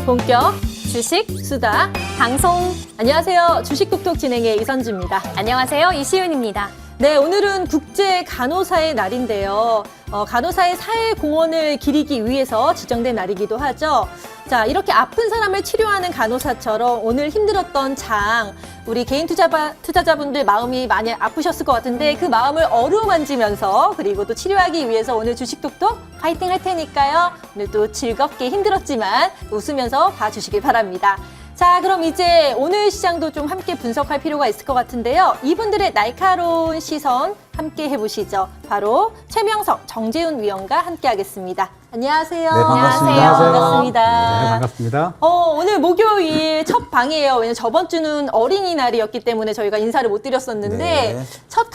본격 주식 수다 방송. 안녕하세요. 주식톡톡 진행의 이선주입니다. 안녕하세요. 이시은입니다. 네, 오늘은 국제 간호사의 날인데요. 간호사의 사회 공헌을 기리기 위해서 지정된 날이기도 하죠. 자, 이렇게 아픈 사람을 치료하는 간호사처럼 오늘 힘들었던 장, 우리 개인 투자자분들 마음이 많이 아프셨을 것 같은데 그 마음을 어루만지면서 그리고 또 치료하기 위해서 오늘 주식톡톡 파이팅 할 테니까요. 오늘도 즐겁게 힘들었지만 웃으면서 봐주시길 바랍니다. 자, 그럼 이제 오늘 시장도 좀 함께 분석할 필요가 있을 것 같은데요. 이분들의 날카로운 시선 함께 해보시죠. 바로 최명석, 정재훈 위원과 함께 하겠습니다. 안녕하세요. 네, 반갑습니다. 안녕하세요. 반갑습니다. 네, 반갑습니다. 오늘 목요일 첫 방이에요. 왜냐면 저번 주는 어린이날이었기 때문에 저희가 인사를 못 드렸었는데 네. 첫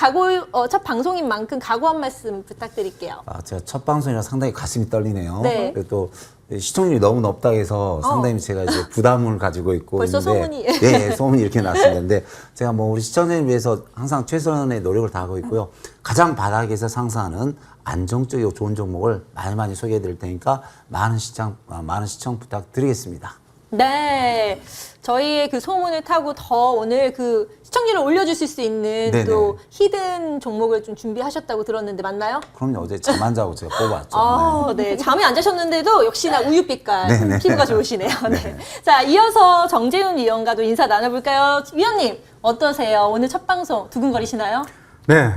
방송인 만큼 각오 한 말씀 부탁드릴게요. 제가 첫 방송이라 상당히 가슴이 떨리네요. 네. 그리고 또 시청률이 너무 높다 해서 상당히 제가 이제 부담을 가지고 있고 벌써 있는데, 소문이. 네, 소문이 이렇게 났습니다. 근데 제가 뭐 우리 시청자님 위해서 항상 최선의 노력을 다하고 있고요. 가장 바닥에서 상승하는 안정적이고 좋은 종목을 많이 소개해 드릴 테니까 많은 시청 부탁드리겠습니다. 네. 저희의 그 소문을 타고 더 오늘 그 시청률을 올려주실 수 있는 네네. 또 히든 종목을 좀 준비하셨다고 들었는데 맞나요? 그럼요. 어제 잠 안 자고 제가 뽑았죠. 네. 잠이 안 자셨는데도 역시나 우유빛깔 네네. 피부가 좋으시네요. 네. 네. 자, 이어서 정재훈 위원과도 인사 나눠볼까요? 위원님, 어떠세요? 오늘 첫 방송 두근거리시나요? 네,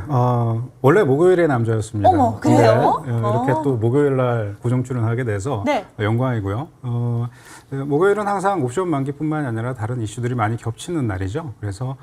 원래 목요일의 남자였습니다. 어머, 그래요? 네, 이렇게 또 목요일 날 고정 출연하게 돼서 네. 영광이고요. 목요일은 항상 옵션 만기뿐만 아니라 다른 이슈들이 많이 겹치는 날이죠. 그래서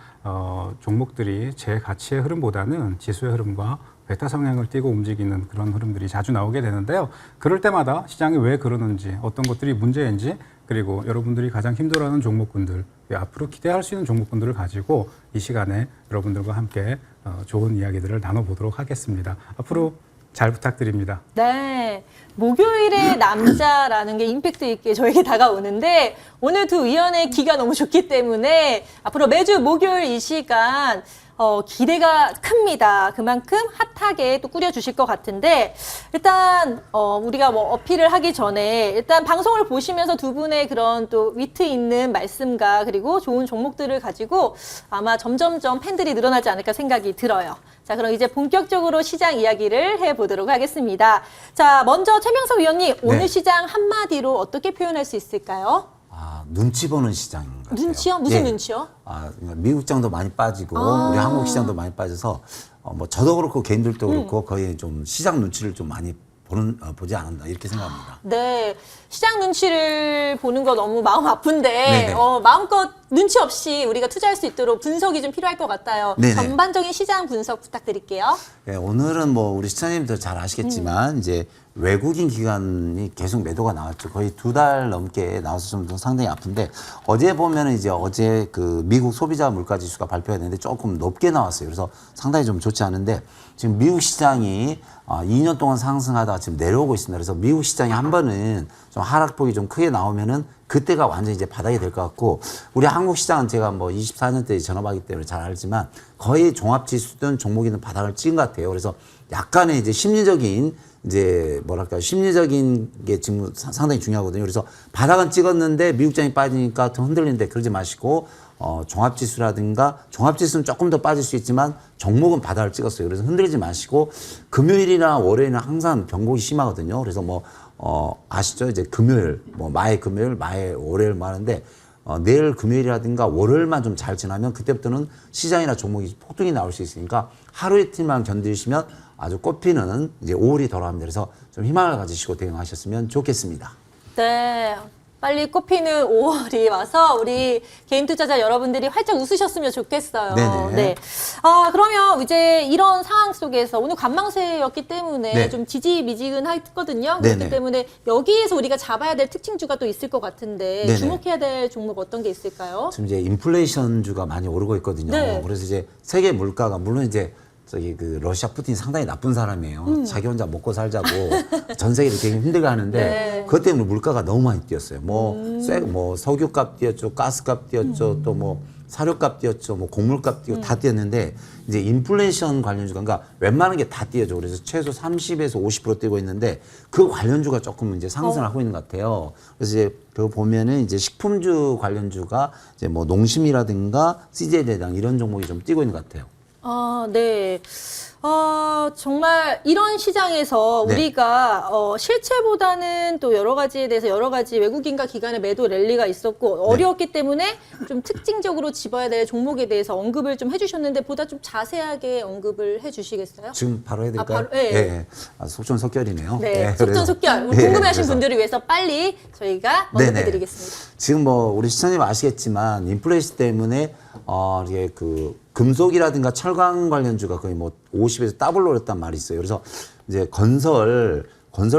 종목들이 제 가치의 흐름보다는 지수의 흐름과 베타 성향을 띠고 움직이는 그런 흐름들이 자주 나오게 되는데요. 그럴 때마다 시장이 왜 그러는지, 어떤 것들이 문제인지, 그리고 여러분들이 가장 힘들어하는 종목군들, 앞으로 기대할 수 있는 종목군들을 가지고 이 시간에 여러분들과 함께 좋은 이야기들을 나눠보도록 하겠습니다. 앞으로 잘 부탁드립니다. 네. 목요일의 남자라는 게 임팩트 있게 저에게 다가오는데 오늘 두 위원의 기가 너무 좋기 때문에 앞으로 매주 목요일 이 시간 기대가 큽니다. 그만큼 핫하게 또 꾸려주실 것 같은데 일단 우리가 뭐 어필을 하기 전에 일단 방송을 보시면서 두 분의 그런 또 위트 있는 말씀과 그리고 좋은 종목들을 가지고 아마 점점점 팬들이 늘어나지 않을까 생각이 들어요. 자, 그럼 이제 본격적으로 시장 이야기를 해보도록 하겠습니다. 자, 먼저 최명석 위원님, 오늘 네. 시장 한마디로 어떻게 표현할 수 있을까요? 눈치 보는 시장인 것 같아요. 눈치요? 무슨 예. 눈치요? 그러니까 미국 시장도 많이 빠지고 우리 한국 시장도 많이 빠져서 뭐 저도 그렇고 개인들도 그렇고 거의 좀 시장 눈치를 좀 많이 보지 않았나 이렇게 생각합니다. 네. 시장 눈치를 보는 거 너무 마음 아픈데 네네. 마음껏 눈치 없이 우리가 투자할 수 있도록 분석이 좀 필요할 것 같아요. 네네. 전반적인 시장 분석 부탁드릴게요. 예, 오늘은 뭐 우리 시청자님도 잘 아시겠지만 이제 외국인 기관이 계속 매도가 나왔죠. 거의 2달 넘게 나와서 좀 상당히 아픈데 어제 보면은 이제 어제 그 미국 소비자 물가 지수가 발표가 됐는데 조금 높게 나왔어요. 그래서 상당히 좀 좋지 않은데 지금 미국 시장이 2년 동안 상승하다가 지금 내려오고 있습니다. 그래서 미국 시장이 한 번은 좀 하락폭이 좀 크게 나오면은 그때가 완전히 이제 바닥이 될 것 같고 우리 한국 시장은 제가 뭐 24년째 전업하기 때문에 잘 알지만 거의 종합지수든 종목이든 바닥을 찍은 것 같아요. 그래서 약간의 이제 심리적인 게 지금 상당히 중요하거든요. 그래서 바닥은 찍었는데 미국장이 빠지니까 더 흔들리는데 그러지 마시고 종합지수는 조금 더 빠질 수 있지만 종목은 바닥을 찍었어요. 그래서 흔들리지 마시고 금요일이나 월요일은 항상 변곡이 심하거든요. 그래서 아시죠? 이제 금요일, 마의 금요일, 마의 월요일 하는데 내일 금요일이라든가 월요일만 좀 잘 지나면 그때부터는 시장이나 종목이 폭등이 나올 수 있으니까 하루 이틀만 견디시면 아주 꽃피는 이제 5월이 돌아옵니다. 그래서 좀 희망을 가지시고 대응하셨으면 좋겠습니다. 네. 빨리 꽃피는 5월이 와서 우리 개인 투자자 여러분들이 활짝 웃으셨으면 좋겠어요. 네네. 네. 그러면 이제 이런 상황 속에서 오늘 관망세였기 때문에 네. 좀 지지미지근했거든요. 네네. 그렇기 때문에 여기에서 우리가 잡아야 될 특징주가 또 있을 것 같은데 네네. 주목해야 될 종목 어떤 게 있을까요? 지금 이제 인플레이션주가 많이 오르고 있거든요. 네. 그래서 이제 세계 물가가 물론 이제 저기 그 러시아 푸틴이 상당히 나쁜 사람이에요. 자기 혼자 먹고 살자고 전 세계를 되게 힘들게 하는데 네. 그것 때문에 물가가 너무 많이 뛰었어요. 뭐 석유값 뛰었죠, 가스값 뛰었죠, 또 뭐 사료값 뛰었죠, 뭐 곡물값 뛰고 다 뛰었는데 이제 인플레이션 관련주가 그러니까 웬만한 게 다 뛰어죠. 그래서 최소 30에서 50% 뛰고 있는데 그 관련주가 조금 이제 상승을 하고 있는 것 같아요. 그래서 이제 그거 보면은 이제 식품주 관련주가 이제 뭐 농심이라든가 CJ 대장 이런 종목이 좀 뛰고 있는 것 같아요. 아, 네. 정말 이런 시장에서 네. 우리가 실체보다는 또 여러 가지에 대해서 여러 가지 외국인과 기관의 매도 랠리가 있었고 어려웠기 때문에 좀 특징적으로 집어야 될 종목에 대해서 언급을 좀 해주셨는데 보다 좀 자세하게 언급을 해주시겠어요? 지금 바로 해드릴까요? 바로, 예. 예. 속전속결이네요. 네, 예, 그래서- 속전속결. 예, 궁금해하신 그래서 분들을 위해서 빨리 저희가 네네. 언급해드리겠습니다. 지금 뭐 우리 시청자님 아시겠지만 인플레이션 때문에 이게 그 금속이라든가 철강 관련주가 거의 뭐 50에서 더블 올랐단 말이 있어요. 그래서 이제 건설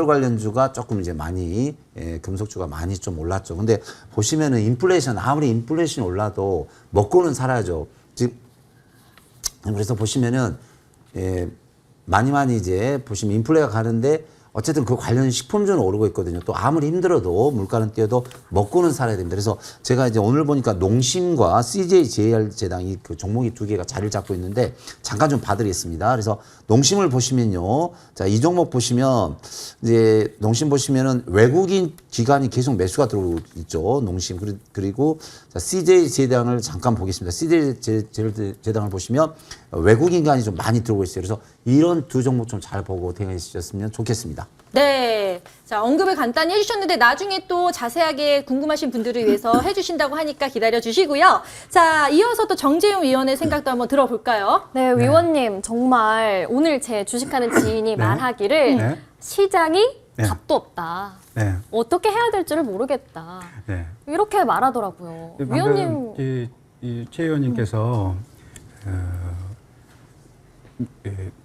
관련주가 조금 이제 많이 금속주가 많이 좀 올랐죠. 근데 보시면은 인플레이션 아무리 인플레이션이 올라도 먹고는 살아야죠. 지금 그래서 보시면은 많이 이제 보시면 인플레가 가는데 어쨌든 그 관련 식품주는 오르고 있거든요. 또 아무리 힘들어도 물가는 뛰어도 먹고는 살아야 됩니다. 그래서 제가 이제 오늘 보니까 농심과 CJ JR 제당이 그 종목이 두 개가 자리를 잡고 있는데 잠깐 좀 봐드리겠습니다. 그래서 농심을 보시면요. 자, 이 종목 보시면 이제 농심 보시면은 외국인 기관이 계속 매수가 들어오고 있죠. 농심. 그리고 자, CJ 제당을 잠깐 보겠습니다. CJ 제당을 보시면 외국인 기관이 좀 많이 들어오고 있어요. 그래서 이런 두 종목 좀 잘 보고 대응해 주셨으면 좋겠습니다. 네. 자, 언급을 간단히 해주셨는데 나중에 또 자세하게 궁금하신 분들을 위해서 해주신다고 하니까 기다려 주시고요. 자, 이어서 또 정재용 위원의 생각도 한번 들어볼까요? 네, 위원님 정말 오늘 제 주식하는 지인이 말하기를 네. 시장이 네. 답도 없다. 네. 어떻게 해야 될지를 모르겠다. 네. 이렇게 말하더라고요. 위원님 방금 최 의원님께서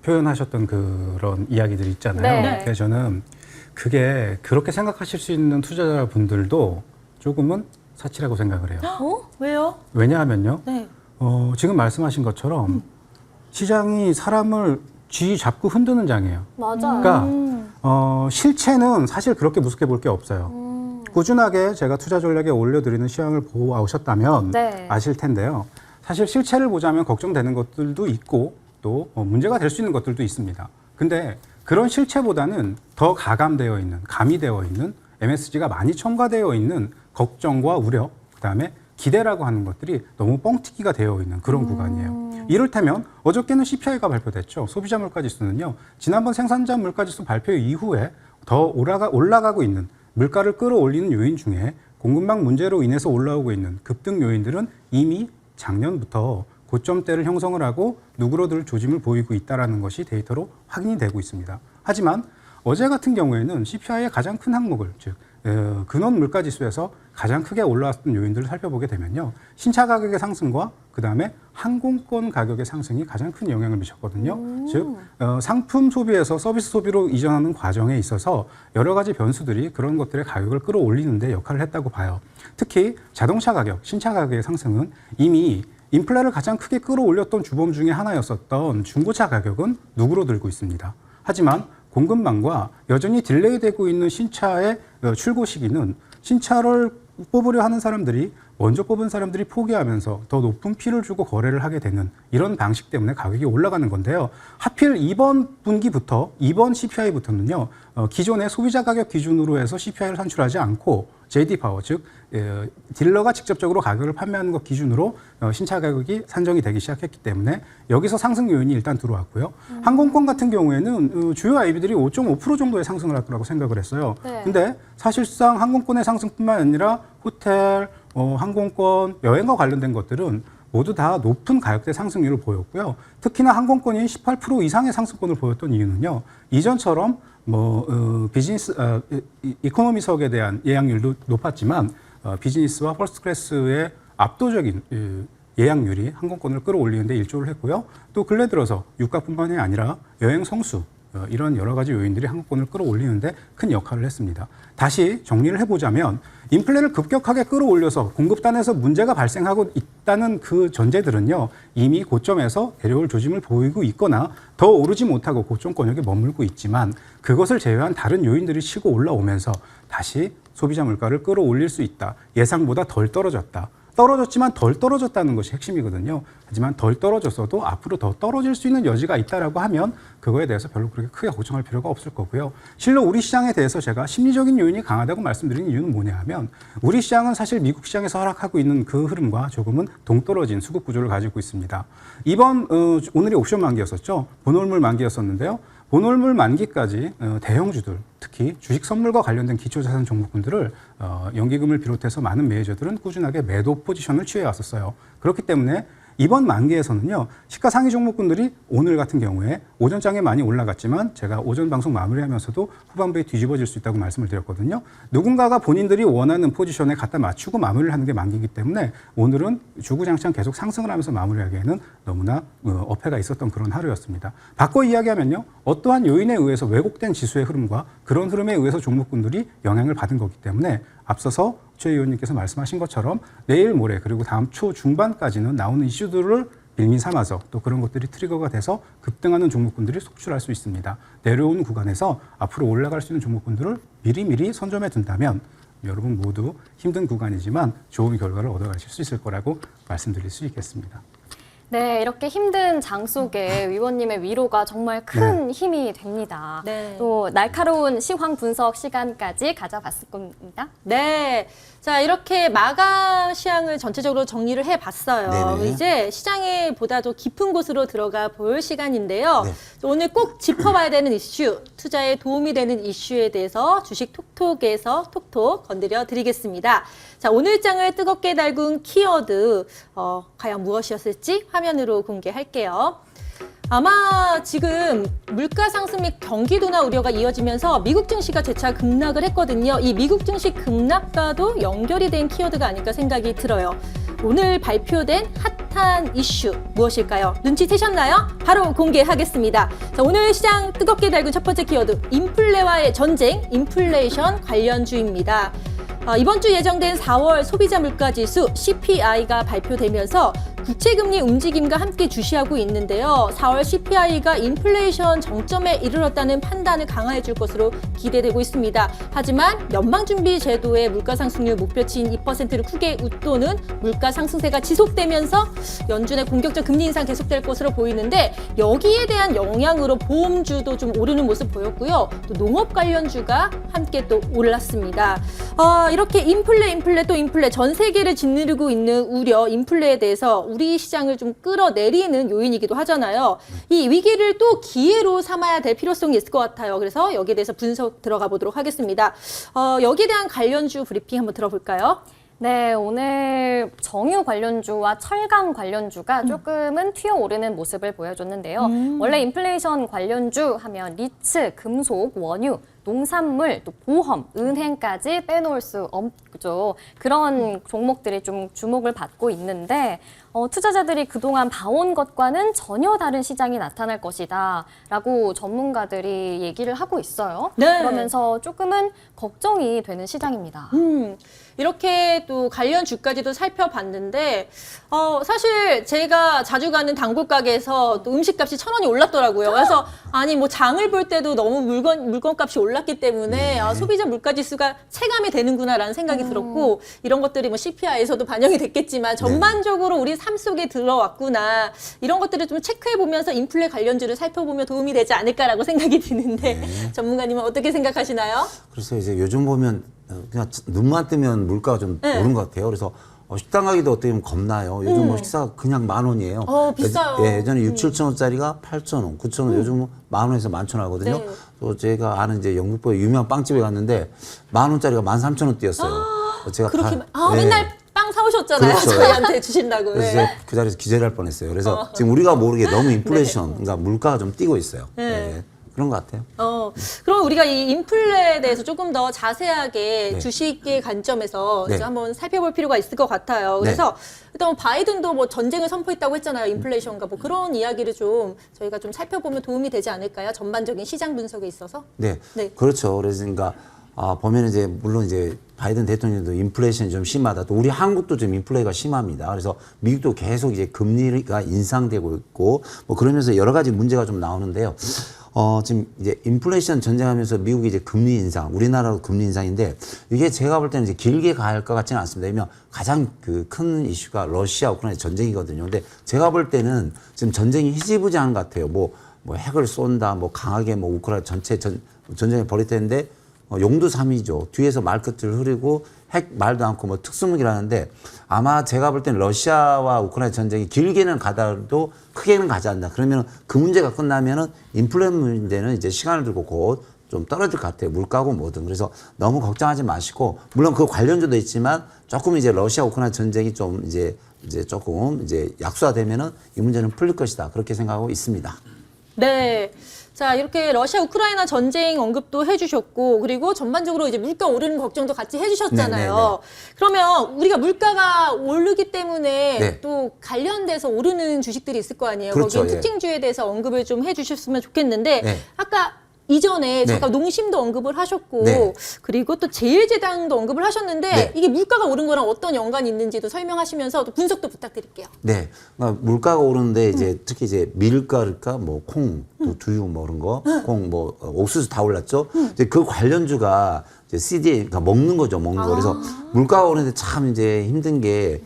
표현하셨던 그런 이야기들이 있잖아요. 네. 그래서 저는 그게 그렇게 생각하실 수 있는 투자자분들도 조금은 사치라고 생각을 해요. 왜요? 왜냐하면요. 네. 지금 말씀하신 것처럼 시장이 사람을 쥐 잡고 흔드는 장이에요. 맞아요. 그러니까 실체는 사실 그렇게 무섭게 볼 게 없어요. 꾸준하게 제가 투자 전략에 올려드리는 시황을 보고 오셨다면 네. 아실 텐데요. 사실 실체를 보자면 걱정되는 것들도 있고 또 문제가 될 수 있는 것들도 있습니다. 근데 그런 실체보다는 더 가감되어 있는, 가미되어 있는 MSG가 많이 첨가되어 있는 걱정과 우려, 그다음에 기대라고 하는 것들이 너무 뻥튀기가 되어 있는 그런 구간이에요. 이를테면 어저께는 CPI가 발표됐죠. 소비자 물가지수는요. 지난번 생산자 물가지수 발표 이후에 더 올라가고 있는 물가를 끌어올리는 요인 중에 공급망 문제로 인해서 올라오고 있는 급등 요인들은 이미 작년부터 고점대를 형성을 하고 누그러들 조짐을 보이고 있다는 것이 데이터로 확인이 되고 있습니다. 하지만 어제 같은 경우에는 CPI의 가장 큰 항목을, 즉 근원 물가지수에서 가장 크게 올라왔던 요인들을 살펴보게 되면요. 신차 가격의 상승과 그다음에 항공권 가격의 상승이 가장 큰 영향을 미쳤거든요. 즉 상품 소비에서 서비스 소비로 이전하는 과정에 있어서 여러 가지 변수들이 그런 것들의 가격을 끌어올리는 데 역할을 했다고 봐요. 특히 자동차 가격, 신차 가격의 상승은 이미 인플레를 가장 크게 끌어올렸던 주범 중에 하나였었던 중고차 가격은 누그러들고 있습니다. 하지만 공급망과 여전히 딜레이되고 있는 신차의 출고 시기는 신차를 뽑으려 하는 사람들이 먼저 뽑은 사람들이 포기하면서 더 높은 피를 주고 거래를 하게 되는 이런 방식 때문에 가격이 올라가는 건데요. 하필 이번 분기부터, 이번 CPI부터는요, 기존의 소비자 가격 기준으로 해서 CPI를 산출하지 않고 JD 파워, 즉 딜러가 직접적으로 가격을 판매하는 것 기준으로 신차 가격이 산정이 되기 시작했기 때문에 여기서 상승 요인이 일단 들어왔고요. 항공권 같은 경우에는 주요 IB들이 5.5% 정도의 상승을 할 거라고 생각을 했어요. 네. 근데 사실상 항공권의 상승뿐만 아니라 호텔, 항공권, 여행과 관련된 것들은 모두 다 높은 가격대 상승률을 보였고요. 특히나 항공권이 18% 이상의 상승권을 보였던 이유는요. 이전처럼 비즈니스, 이코노미석에 대한 예약률도 높았지만 비즈니스와 퍼스트 클래스의 압도적인 예약률이 항공권을 끌어올리는데 일조를 했고요. 또 근래 들어서 유가뿐만이 아니라 여행 성수, 이런 여러 가지 요인들이 한국권을 끌어올리는데 큰 역할을 했습니다. 다시 정리를 해보자면 인플레를 급격하게 끌어올려서 공급단에서 문제가 발생하고 있다는 그 전제들은요, 이미 고점에서 내려올 조짐을 보이고 있거나 더 오르지 못하고 고점 권역에 머물고 있지만 그것을 제외한 다른 요인들이 치고 올라오면서 다시 소비자 물가를 끌어올릴 수 있다. 예상보다 덜 떨어졌다. 떨어졌지만 덜 떨어졌다는 것이 핵심이거든요. 하지만 덜 떨어졌어도 앞으로 더 떨어질 수 있는 여지가 있다라고 하면 그거에 대해서 별로 그렇게 크게 걱정할 필요가 없을 거고요. 실로 우리 시장에 대해서 제가 심리적인 요인이 강하다고 말씀드리는 이유는 뭐냐 하면 우리 시장은 사실 미국 시장에서 하락하고 있는 그 흐름과 조금은 동떨어진 수급 구조를 가지고 있습니다. 오늘이 옵션 만기였었죠. 본월물 만기였었는데요. 본월물 만기까지 대형주들, 특히 주식 선물과 관련된 기초자산 종목군들을 연기금을 비롯해서 많은 매니저들은 꾸준하게 매도 포지션을 취해 왔었어요. 그렇기 때문에 이번 만기에서는요, 시가 상위 종목군들이 오늘 같은 경우에 오전장에 많이 올라갔지만 제가 오전 방송 마무리하면서도 후반부에 뒤집어질 수 있다고 말씀을 드렸거든요. 누군가가 본인들이 원하는 포지션에 갖다 맞추고 마무리를 하는 게 만기이기 때문에 오늘은 주구장창 계속 상승을 하면서 마무리하기에는 너무나 어폐가 있었던 그런 하루였습니다. 바꿔 이야기하면요, 어떠한 요인에 의해서 왜곡된 지수의 흐름과 그런 흐름에 의해서 종목군들이 영향을 받은 거기 때문에 앞서서 최 의원님께서 말씀하신 것처럼 내일 모레 그리고 다음 초 중반까지는 나오는 이슈들을 빌미 삼아서 또 그런 것들이 트리거가 돼서 급등하는 종목군들이 속출할 수 있습니다. 내려오는 구간에서 앞으로 올라갈 수 있는 종목군들을 미리미리 선점해 둔다면 여러분 모두 힘든 구간이지만 좋은 결과를 얻어가실 수 있을 거라고 말씀드릴 수 있겠습니다. 네, 이렇게 힘든 장 속에 위원님의 위로가 정말 큰 힘이 됩니다. 네. 또 날카로운 시황 분석 시간까지 가져봤을 겁니다. 네. 자, 이렇게 마감 시황을 전체적으로 정리를 해봤어요. 네네. 이제 시장에 보다 더 깊은 곳으로 들어가 볼 시간인데요. 네. 오늘 꼭 짚어봐야 되는 이슈, 투자에 도움이 되는 이슈에 대해서 주식 톡톡에서 톡톡 건드려 드리겠습니다. 자, 오늘 장을 뜨겁게 달군 키워드, 과연 무엇이었을지 화면으로 공개할게요. 아마 지금 물가 상승 및 경기 둔화 우려가 이어지면서 미국 증시가 재차 급락을 했거든요. 이 미국 증시 급락과도 연결이 된 키워드가 아닐까 생각이 들어요. 오늘 발표된 핫한 이슈 무엇일까요? 눈치채셨나요? 바로 공개하겠습니다. 자, 오늘 시장 뜨겁게 달군 첫 번째 키워드, 인플레와의 전쟁, 인플레이션 관련주입니다. 이번 주 예정된 4월 소비자 물가 지수 CPI가 발표되면서 국채금리 움직임과 함께 주시하고 있는데요. 4월 CPI가 인플레이션 정점에 이르렀다는 판단을 강화해 줄 것으로 기대되고 있습니다. 하지만 연방준비제도의 물가상승률 목표치인 2%를 크게 웃도는 물가상승세가 지속되면서 연준의 공격적 금리 인상 계속될 것으로 보이는데 여기에 대한 영향으로 보험주도 좀 오르는 모습 보였고요. 또 농업 관련주가 함께 또 올랐습니다. 이렇게 인플레 전 세계를 짓누르고 있는 우려 인플레에 대해서 우리 시장을 좀 끌어내리는 요인이기도 하잖아요. 이 위기를 또 기회로 삼아야 될 필요성이 있을 것 같아요. 그래서 여기에 대해서 분석 들어가 보도록 하겠습니다. 여기에 대한 관련주 브리핑 한번 들어볼까요? 네, 오늘 정유 관련주와 철강 관련주가 조금은 튀어오르는 모습을 보여줬는데요. 원래 인플레이션 관련주 하면 리츠, 금속, 원유, 농산물, 또 보험, 은행까지 빼놓을 수 없죠. 그런 종목들이 좀 주목을 받고 있는데 투자자들이 그동안 봐온 것과는 전혀 다른 시장이 나타날 것이다 라고 전문가들이 얘기를 하고 있어요. 네. 그러면서 조금은 걱정이 되는 시장입니다. 이렇게 또 관련 주까지도 살펴봤는데 사실 제가 자주 가는 단골 가게에서 또 음식값이 1,000원이 올랐더라고요. 그래서 아니 뭐 장을 볼 때도 너무 물건값이 올랐기 때문에 소비자 물가지수가 체감이 되는구나라는 생각이 들었고 이런 것들이 뭐 CPI에서도 반영이 됐겠지만 전반적으로 우리 삶 속에 들어왔구나 이런 것들을 좀 체크해 보면서 인플레 관련주를 살펴보면 도움이 되지 않을까라고 생각이 드는데 전문가님은 어떻게 생각하시나요? 그래서 이제 요즘 보면 그냥 눈만 뜨면 물가가 좀 오른 것 같아요. 그래서 식당 가기도 어떻게 보면 겁나요. 요즘 뭐 식사가 그냥 10,000원이에요. 비싸요. 예전에 6,000~7,000원짜리가 8,000원, 9,000원, 요즘은 10,000원에서 11,000원 하거든요. 네. 또 제가 아는 이제 영등포에 유명한 빵집에 갔는데 10,000원짜리가 13,000원 뛰었어요. 제가 그렇게 다, 맨날 빵 사오셨잖아요. 그렇죠. 저희한테 주신다고. 그래서 제가 그 자리에서 기절할 뻔했어요. 그래서 지금 우리가 모르게 너무 인플레이션, 그러니까 물가가 좀 뛰고 있어요. 네. 그런 것 같아요. 그럼 우리가 이 인플레에 대해서 조금 더 자세하게 네. 주식의 관점에서 네. 이제 한번 살펴볼 필요가 있을 것 같아요. 그래서 일단 바이든도 뭐 전쟁을 선포했다고 했잖아요. 인플레이션과 뭐 그런 이야기를 좀 저희가 좀 살펴보면 도움이 되지 않을까요? 전반적인 시장 분석에 있어서. 네, 네. 그렇죠. 그래서 그러니까 보면 이제 물론 이제 바이든 대통령도 인플레이션이 좀 심하다. 또 우리 한국도 좀 인플레가 심합니다. 그래서 미국도 계속 이제 금리가 인상되고 있고 뭐 그러면서 여러 가지 문제가 좀 나오는데요. 지금 이제 인플레이션 전쟁하면서 미국이 이제 금리 인상, 우리나라도 금리 인상인데 이게 제가 볼 때는 이제 길게 갈 것 같지는 않습니다. 왜냐면 가장 그 큰 이슈가 러시아 우크라이나 전쟁이거든요. 근데 제가 볼 때는 지금 전쟁이 희지부지한 것 같아요. 뭐 핵을 쏜다, 뭐 강하게 뭐 우크라이나 전체 전쟁을 벌였다는데 용두삼이죠. 뒤에서 말끝을 흐리고 핵 말도 않고 뭐 특수무기라는데 아마 제가 볼 때는 러시아와 우크라이나 전쟁이 길게는 가더라도 크게는 가지 않는다. 그러면 그 문제가 끝나면은 인플레 문제는 이제 시간을 두고 곧 좀 떨어질 것 같아요. 물가고 뭐든. 그래서 너무 걱정하지 마시고 물론 그 관련주도 있지만 조금 이제 러시아 우크라이나 전쟁이 좀 이제 조금 이제 약소화되면은 이 문제는 풀릴 것이다. 그렇게 생각하고 있습니다. 네. 자, 이렇게 러시아 우크라이나 전쟁 언급도 해주셨고, 그리고 전반적으로 이제 물가 오르는 걱정도 같이 해주셨잖아요. 네, 네, 네. 그러면 우리가 물가가 오르기 때문에 네. 또 관련돼서 오르는 주식들이 있을 거 아니에요. 그렇죠, 거기 예. 특징주에 대해서 언급을 좀 해주셨으면 좋겠는데, 네. 아까 이전에 네. 잠깐 농심도 언급을 하셨고, 네. 그리고 또 제일제당도 언급을 하셨는데, 네. 이게 물가가 오른 거랑 어떤 연관이 있는지도 설명하시면서 또 분석도 부탁드릴게요. 네. 그러니까 물가가 오르는데 이제 특히 이제 밀가루가 뭐 콩, 또 두유 뭐 그런 거, 콩 뭐 옥수수 다 올랐죠. 이제 그 관련주가 이제 CDA 그러니까 먹는 거죠, 먹는 거. 그래서 물가가 오르는데 참 이제 힘든 게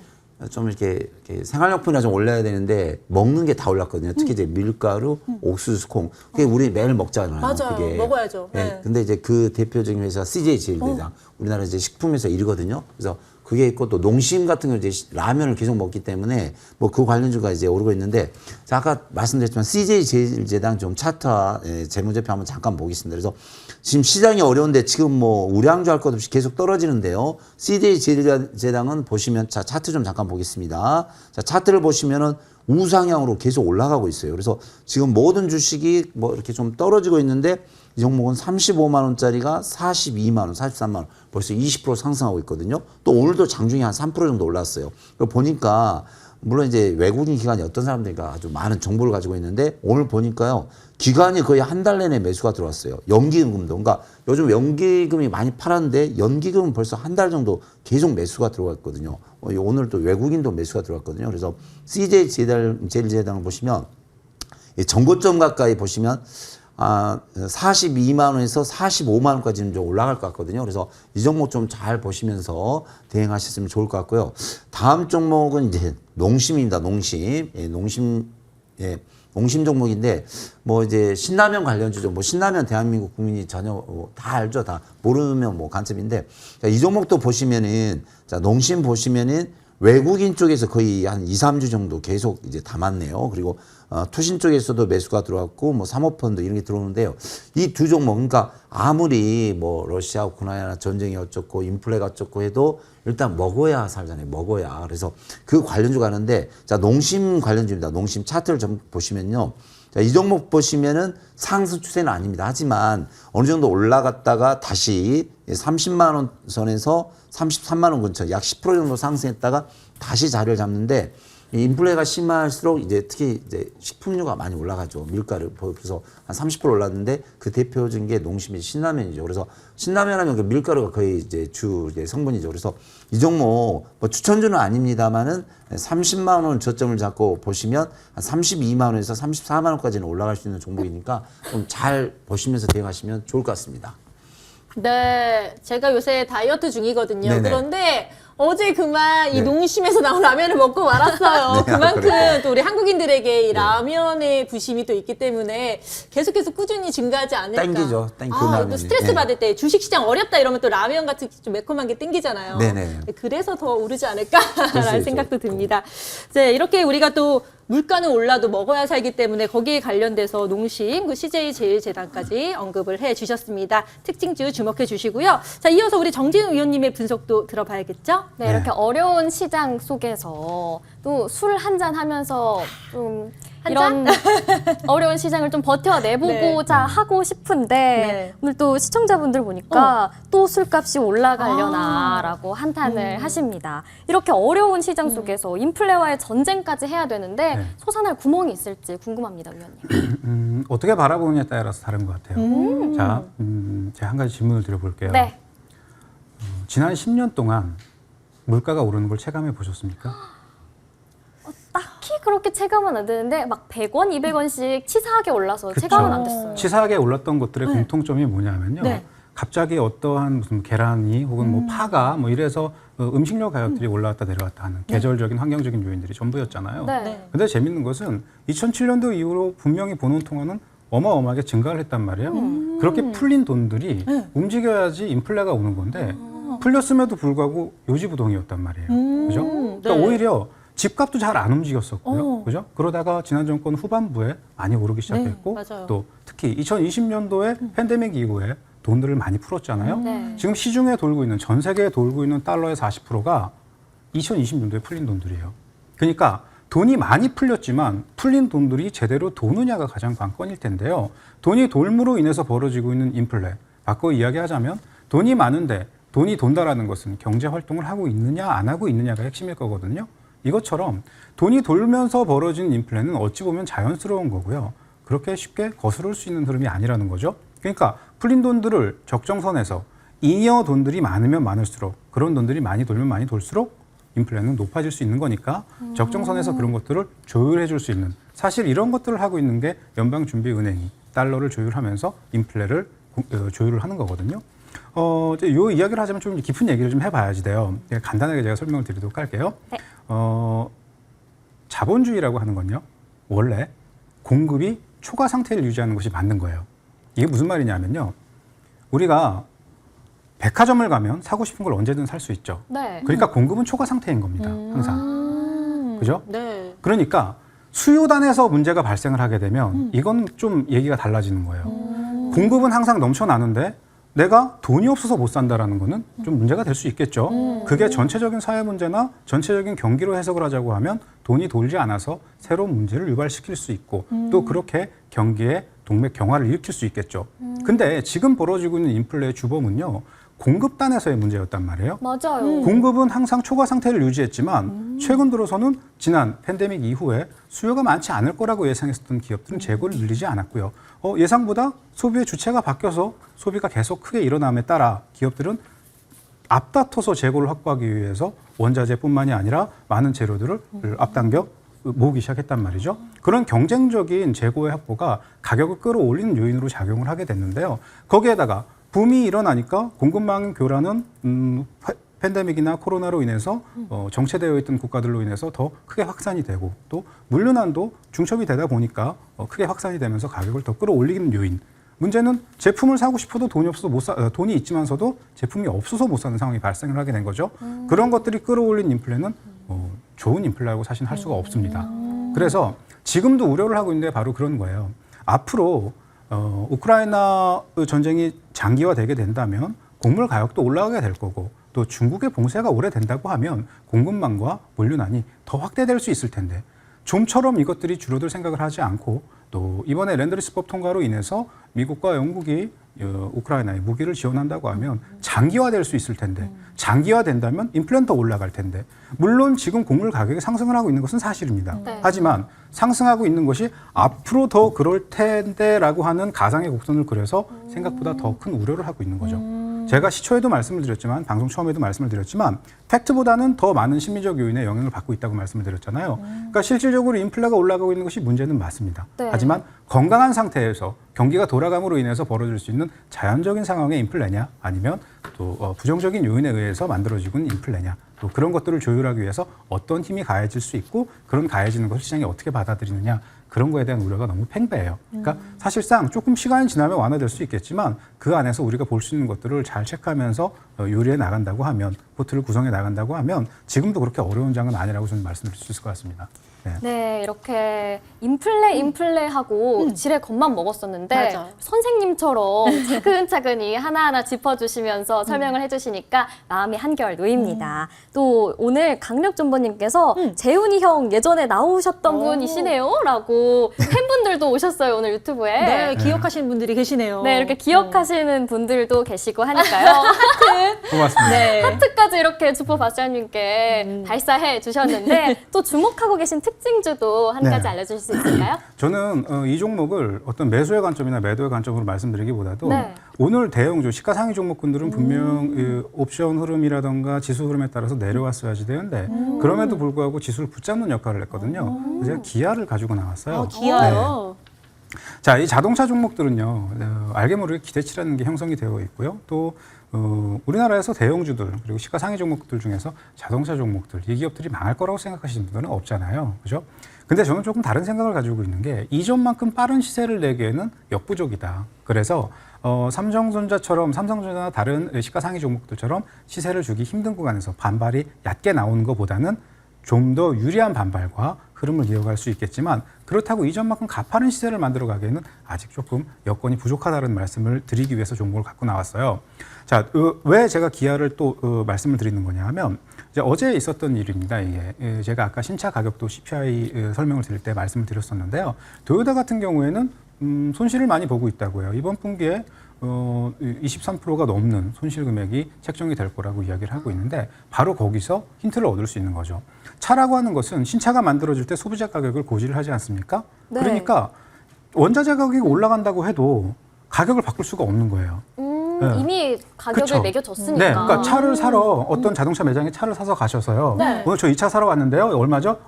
좀 이렇게 생활용품이나 좀 올려야 되는데 먹는 게 다 올랐거든요. 특히 이제 밀가루, 옥수수, 콩. 그게 우리 매일 먹잖아요. 맞아요. 그게. 먹어야죠. 네. 네. 근데 이제 그 대표적인 회사 CJ 제일대장. 우리나라 이제 식품에서 1위거든요. 그래서 그게 있고 또 농심 같은 경우 이제 라면을 계속 먹기 때문에 뭐 그 관련주가 이제 오르고 있는데 자, 아까 말씀드렸지만 CJ 제일제당 좀 차트와 재무제표 한번 잠깐 보겠습니다. 그래서 지금 시장이 어려운데 지금 뭐 우량주 할 것 없이 계속 떨어지는데요. CJ 제일제당은 보시면 자, 차트 좀 잠깐 보겠습니다. 자, 차트를 보시면은 우상향으로 계속 올라가고 있어요. 그래서 지금 모든 주식이 뭐 이렇게 좀 떨어지고 있는데 이 종목은 35만 원짜리가 42만 원, 43만 원 벌써 20% 상승하고 있거든요. 또 오늘도 장중에 한 3% 정도 올랐어요. 보니까 물론 이제 외국인 기관이 어떤 사람들과 아주 많은 정보를 가지고 있는데 오늘 보니까요. 기관이 거의 한 달 내내 매수가 들어왔어요. 연기금도. 그러니까 요즘 연기금이 많이 팔았는데 연기금은 벌써 한 달 정도 계속 매수가 들어왔거든요. 오늘 또 외국인도 매수가 들어왔거든요. 그래서 CJ 제일제당을 보시면 정고점 가까이 보시면 42만 원에서 45만 원까지는 좀 올라갈 것 같거든요. 그래서 이 종목 좀 잘 보시면서 대응하셨으면 좋을 것 같고요. 다음 종목은 이제 농심입니다. 농심. 농심 종목인데 뭐 이제 신라면 관련주죠. 뭐 신라면 대한민국 국민이 전혀 다 알죠. 다 모르면 뭐 간첩인데 자, 이 종목도 보시면은 자, 농심 보시면은 외국인 쪽에서 거의 한 2, 3주 정도 계속 이제 담았네요. 그리고 투신 쪽에서도 매수가 들어왔고 뭐 사모펀드 이런 게 들어오는데요. 이 두 종목 그러니까 아무리 뭐 러시아 우크라이나 전쟁이 어쩌고 인플레가 어쩌고 해도 일단 먹어야 살잖아요. 먹어야. 그래서 그 관련주가 하는데 자, 농심 관련주입니다. 농심 차트를 좀 보시면요. 자, 이 종목 보시면은 상승 추세는 아닙니다. 하지만 어느 정도 올라갔다가 다시 30만 원 선에서 33만 원 근처 약 10% 정도 상승했다가 다시 자리를 잡는데 인플레가 심할수록 이제 특히 이제 식품류가 많이 올라가죠. 밀가루. 그래서 한 30% 올랐는데 그 대표적인 게 농심이 신라면이죠. 그래서 신라면 하면 그 밀가루가 거의 이제 주 성분이죠. 그래서 이 종목 뭐 추천주는 아닙니다만은 30만 원 저점을 잡고 보시면 한 32만 원에서 34만 원까지는 올라갈 수 있는 종목이니까 좀 잘 보시면서 대응하시면 좋을 것 같습니다. 네, 제가 요새 다이어트 중이거든요. 네네. 그런데 어제 그만 이 네. 농심에서 나온 라면을 먹고 말았어요. 네, 그만큼 그래요. 또 우리 한국인들에게 이 라면의 부심이 또 있기 때문에 계속해서 꾸준히 증가하지 않을까. 땡기죠. 그 또 라면이. 스트레스 네. 받을 때 주식시장 어렵다 이러면 또 라면 같은 좀 매콤한 게 땡기잖아요. 네네. 그래서 더 오르지 않을까라는 있죠. 생각도 듭니다. 네, 이렇게 우리가 또 물가는 올라도 먹어야 살기 때문에 거기에 관련돼서 농심, 그 CJ 제일제당까지 언급을 해 주셨습니다. 특징주 주목해 주시고요. 자, 이어서 우리 정진우 위원님의 분석도 들어봐야겠죠? 네, 이렇게 어려운 시장 속에서 또 술 한잔 하면서 좀 이런 어려운 시장을 좀 버텨내보고자 하고 싶은데 네. 오늘 또 시청자분들 보니까 또 술값이 올라가려나라고 한탄을 하십니다. 이렇게 어려운 시장 속에서 인플레와의 전쟁까지 해야 되는데 네. 솟아날 구멍이 있을지 궁금합니다, 위원님. 어떻게 바라보느냐에 따라서 다른 것 같아요. 자, 제가 한 가지 질문을 드려볼게요. 네. 지난 10년 동안 물가가 오르는 걸 체감해 보셨습니까? 딱히 그렇게 체감은 안 되는데 막 100원, 200원씩 치사하게 올라서 그쵸. 체감은 안 됐어요. 치사하게 올랐던 것들의 공통점이 뭐냐면요. 네. 갑자기 어떠한 무슨 계란이 혹은 뭐 파가 뭐 이래서 음식료 가격들이 올라왔다 내려왔다 하는 계절적인 환경적인 요인들이 전부였잖아요. 네. 네. 근데 재밌는 것은 2007년도 이후로 분명히 보는 통화는 어마어마하게 증가를 했단 말이에요. 그렇게 풀린 돈들이 움직여야지 인플레가 오는 건데 풀렸음에도 불구하고 요지부동이었단 말이에요. 그죠? 그러니까 네. 오히려 집값도 잘 안 움직였었고요. 그죠? 그러다가 지난 정권 후반부에 많이 오르기 시작했고 맞아요. 또 특히 2020년도에 팬데믹 이후에 돈들을 많이 풀었잖아요. 네. 지금 시중에 돌고 있는 전 세계에 돌고 있는 달러의 40%가 2020년도에 풀린 돈들이에요. 그러니까 돈이 많이 풀렸지만 풀린 돈들이 제대로 도느냐가 가장 관건일 텐데요. 돈이 돌므로 인해서 벌어지고 있는 인플레. 바꿔 이야기하자면 돈이 많은데 돈이 돈다라는 것은 경제 활동을 하고 있느냐 안 하고 있느냐가 핵심일 거거든요. 이것처럼 돈이 돌면서 벌어지는 인플레는 어찌 보면 자연스러운 거고요. 그렇게 쉽게 거스를 수 있는 흐름이 아니라는 거죠. 그러니까 풀린 돈들을 적정선에서 잉여 돈들이 많으면 많을수록 그런 돈들이 많이 돌면 많이 돌수록 인플레는 높아질 수 있는 거니까 적정선에서 그런 것들을 조율해 줄 수 있는 사실 이런 것들을 하고 있는 게 연방준비은행이 달러를 조율하면서 인플레를 조율을 하는 거거든요. 요 이야기를 하자면 좀 깊은 얘기를 좀 해봐야지 돼요. 간단하게 제가 설명을 드리도록 할게요. 네. 자본주의라고 하는 건요. 원래 공급이 초과 상태를 유지하는 것이 맞는 거예요. 이게 무슨 말이냐면요. 우리가 백화점을 가면 사고 싶은 걸 언제든 살 수 있죠. 네. 그러니까 공급은 초과 상태인 겁니다. 항상. 그죠? 네. 그러니까 수요단에서 문제가 발생을 하게 되면 이건 좀 얘기가 달라지는 거예요. 공급은 항상 넘쳐나는데 내가 돈이 없어서 못 산다라는 거는 좀 문제가 될 수 있겠죠. 그게 전체적인 사회 문제나 전체적인 경기로 해석을 하자고 하면 돈이 돌지 않아서 새로운 문제를 유발시킬 수 있고 또 그렇게 경기에 동맥 경화를 일으킬 수 있겠죠. 근데 지금 벌어지고 있는 인플레의 주범은요. 공급단에서의 문제였단 말이에요. 맞아요. 공급은 항상 초과 상태를 유지했지만 최근 들어서는 지난 팬데믹 이후에 수요가 많지 않을 거라고 예상했었던 기업들은 재고를 늘리지 않았고요. 예상보다 소비의 주체가 바뀌어서 소비가 계속 크게 일어남에 따라 기업들은 앞다퉈서 재고를 확보하기 위해서 원자재뿐만이 아니라 많은 재료들을 앞당겨 모으기 시작했단 말이죠. 그런 경쟁적인 재고의 확보가 가격을 끌어올리는 요인으로 작용을 하게 됐는데요. 거기에다가 붐이 일어나니까 공급망 교란은 팬데믹이나 코로나로 인해서 정체되어 있던 국가들로 인해서 더 크게 확산이 되고 또 물류난도 중첩이 되다 보니까 크게 확산이 되면서 가격을 더 끌어올리는 요인. 문제는 제품을 사고 싶어도 돈이 없어서 돈이 있지만서도 제품이 없어서 못 사는 상황이 발생을 하게 된 거죠. 그런 것들이 끌어올린 인플레는 좋은 인플레라고 사실 할 수가 없습니다. 그래서 지금도 우려를 하고 있는데 바로 그런 거예요. 앞으로 우크라이나 전쟁이 장기화되게 된다면 곡물 가격도 올라가게 될 거고 또 중국의 봉쇄가 오래된다고 하면 공급망과 물류난이 더 확대될 수 있을 텐데 좀처럼 이것들이 줄어들 생각을 하지 않고 또 이번에 렌드리스법 통과로 인해서 미국과 영국이 우크라이나에 무기를 지원한다고 하면 장기화될 수 있을 텐데 장기화된다면 인플레는 더 올라갈 텐데 물론 지금 곡물 가격이 상승을 하고 있는 것은 사실입니다. 네. 하지만 상승하고 있는 것이 앞으로 더 그럴 텐데라고 하는 가상의 곡선을 그려서 생각보다 더 큰 우려를 하고 있는 거죠. 제가 시초에도 말씀을 드렸지만 방송 처음에도 말씀을 드렸지만 팩트보다는 더 많은 심리적 요인에 영향을 받고 있다고 말씀을 드렸잖아요. 그러니까 실질적으로 인플레가 올라가고 있는 것이 문제는 맞습니다. 네. 하지만 건강한 상태에서 경기가 돌아감으로 인해서 벌어질 수 있는 자연적인 상황의 인플레냐 아니면 또 부정적인 요인에 의해서 만들어지고 있는 인플레냐 또 그런 것들을 조율하기 위해서 어떤 힘이 가해질 수 있고 그런 가해지는 것을 시장이 어떻게 받아들이느냐 그런 거에 대한 우려가 너무 팽배해요. 그러니까 사실상 조금 시간이 지나면 완화될 수 있겠지만 그 안에서 우리가 볼 수 있는 것들을 잘 체크하면서 요리해 나간다고 하면, 포트를 구성해 나간다고 하면 지금도 그렇게 어려운 장은 아니라고 저는 말씀드릴 수 있을 것 같습니다. 네. 네, 이렇게 인플레하고 지레 겁만 먹었었는데 맞아. 선생님처럼 차근차근히 하나하나 짚어주시면서 설명을 해주시니까 마음이 한결 놓입니다. 또 오늘 강력존버님께서 재훈이 형 예전에 나오셨던 분이시네요 라고 팬분들도 오셨어요, 오늘 유튜브에. 네, 기억하시는 분들이 계시네요. 네, 이렇게 기억하시는 분들도 계시고 하니까요. 고맙습니다. 네. 하트까지 이렇게 주포박사님께 발사해 주셨는데 또 주목하고 계신 특징주도 한 네. 가지 알려주실 수 있을까요? 저는 이 종목을 어떤 매수의 관점이나 매도의 관점으로 말씀드리기보다도 네. 오늘 대형주 시가상위 종목군들은 분명 옵션 흐름이라던가 지수 흐름에 따라서 내려왔어야지 되는데 그럼에도 불구하고 지수를 붙잡는 역할을 했거든요. 그래서 제가 기아를 가지고 나왔어요. 기아요. 자, 이 자동차 종목들은요, 알게 모르게 기대치라는 게 형성이 되어 있고요. 또 우리나라에서 대형주들 그리고 시가상위 종목들 중에서 자동차 종목들, 이 기업들이 망할 거라고 생각하시는 분들은 없잖아요, 그죠? 근데 저는 조금 다른 생각을 가지고 있는 게 이전만큼 빠른 시세를 내기에는 역부족이다. 그래서 삼성전자나 다른 시가상위 종목들처럼 시세를 주기 힘든 구간에서 반발이 얕게 나오는 것보다는 좀 더 유리한 반발과 흐름을 이어갈 수 있겠지만 그렇다고 이전만큼 가파른 시세를 만들어 가기에는 아직 조금 여건이 부족하다는 말씀을 드리기 위해서 종목을 갖고 나왔어요. 자, 왜 제가 기아를 또 말씀을 드리는 거냐 하면 이제 어제 있었던 일입니다. 이게 제가 아까 신차 가격도 CPI 설명을 드릴 때 말씀을 드렸었는데요. 도요타 같은 경우에는 손실을 많이 보고 있다고요. 이번 분기에 23%가 넘는 손실 금액이 책정이 될 거라고 이야기를 하고 있는데 바로 거기서 힌트를 얻을 수 있는 거죠. 차라고 하는 것은 신차가 만들어질 때 소비자 가격을 고지를 하지 않습니까? 네. 그러니까 원자재 가격이 올라간다고 해도 가격을 바꿀 수가 없는 거예요. 네. 이미 가격을 그쵸. 매겨졌으니까. 네, 그러니까 차를 사러 어떤 자동차 매장에 차를 사서 가셔서요. 네. 오늘 저 이 차 사러 왔는데요. 얼마죠?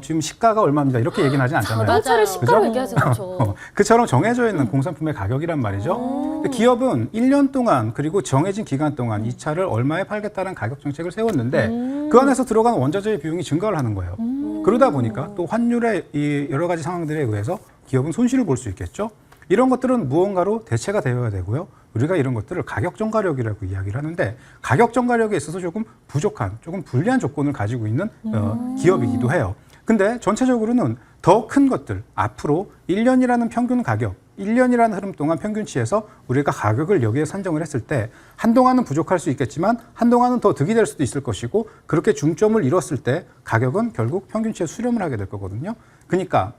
지금 시가가 얼마입니다. 이렇게 얘기는 하진 않잖아요. 자동차를 맞아요. 시가로 그죠? 얘기하지 않죠. 그처럼 정해져 있는 공산품의 가격이란 말이죠. 근데 기업은 1년 동안 그리고 정해진 기간 동안 이 차를 얼마에 팔겠다는 가격 정책을 세웠는데 그 안에서 들어가는 원자재의 비용이 증가를 하는 거예요. 그러다 보니까 또 환율의 이 여러 가지 상황들에 의해서 기업은 손실을 볼 수 있겠죠. 이런 것들은 무언가로 대체가 되어야 되고요. 우리가 이런 것들을 가격 전가력이라고 이야기를 하는데 가격 전가력에 있어서 조금 부족한, 조금 불리한 조건을 가지고 있는 기업이기도 해요. 근데 전체적으로는 더 큰 것들, 앞으로 1년이라는 평균 가격, 1년이라는 흐름 동안 평균치에서 우리가 가격을 여기에 산정을 했을 때 한동안은 부족할 수 있겠지만 한동안은 더 득이 될 수도 있을 것이고 그렇게 중점을 잃었을 때 가격은 결국 평균치에 수렴을 하게 될 거거든요. 그러니까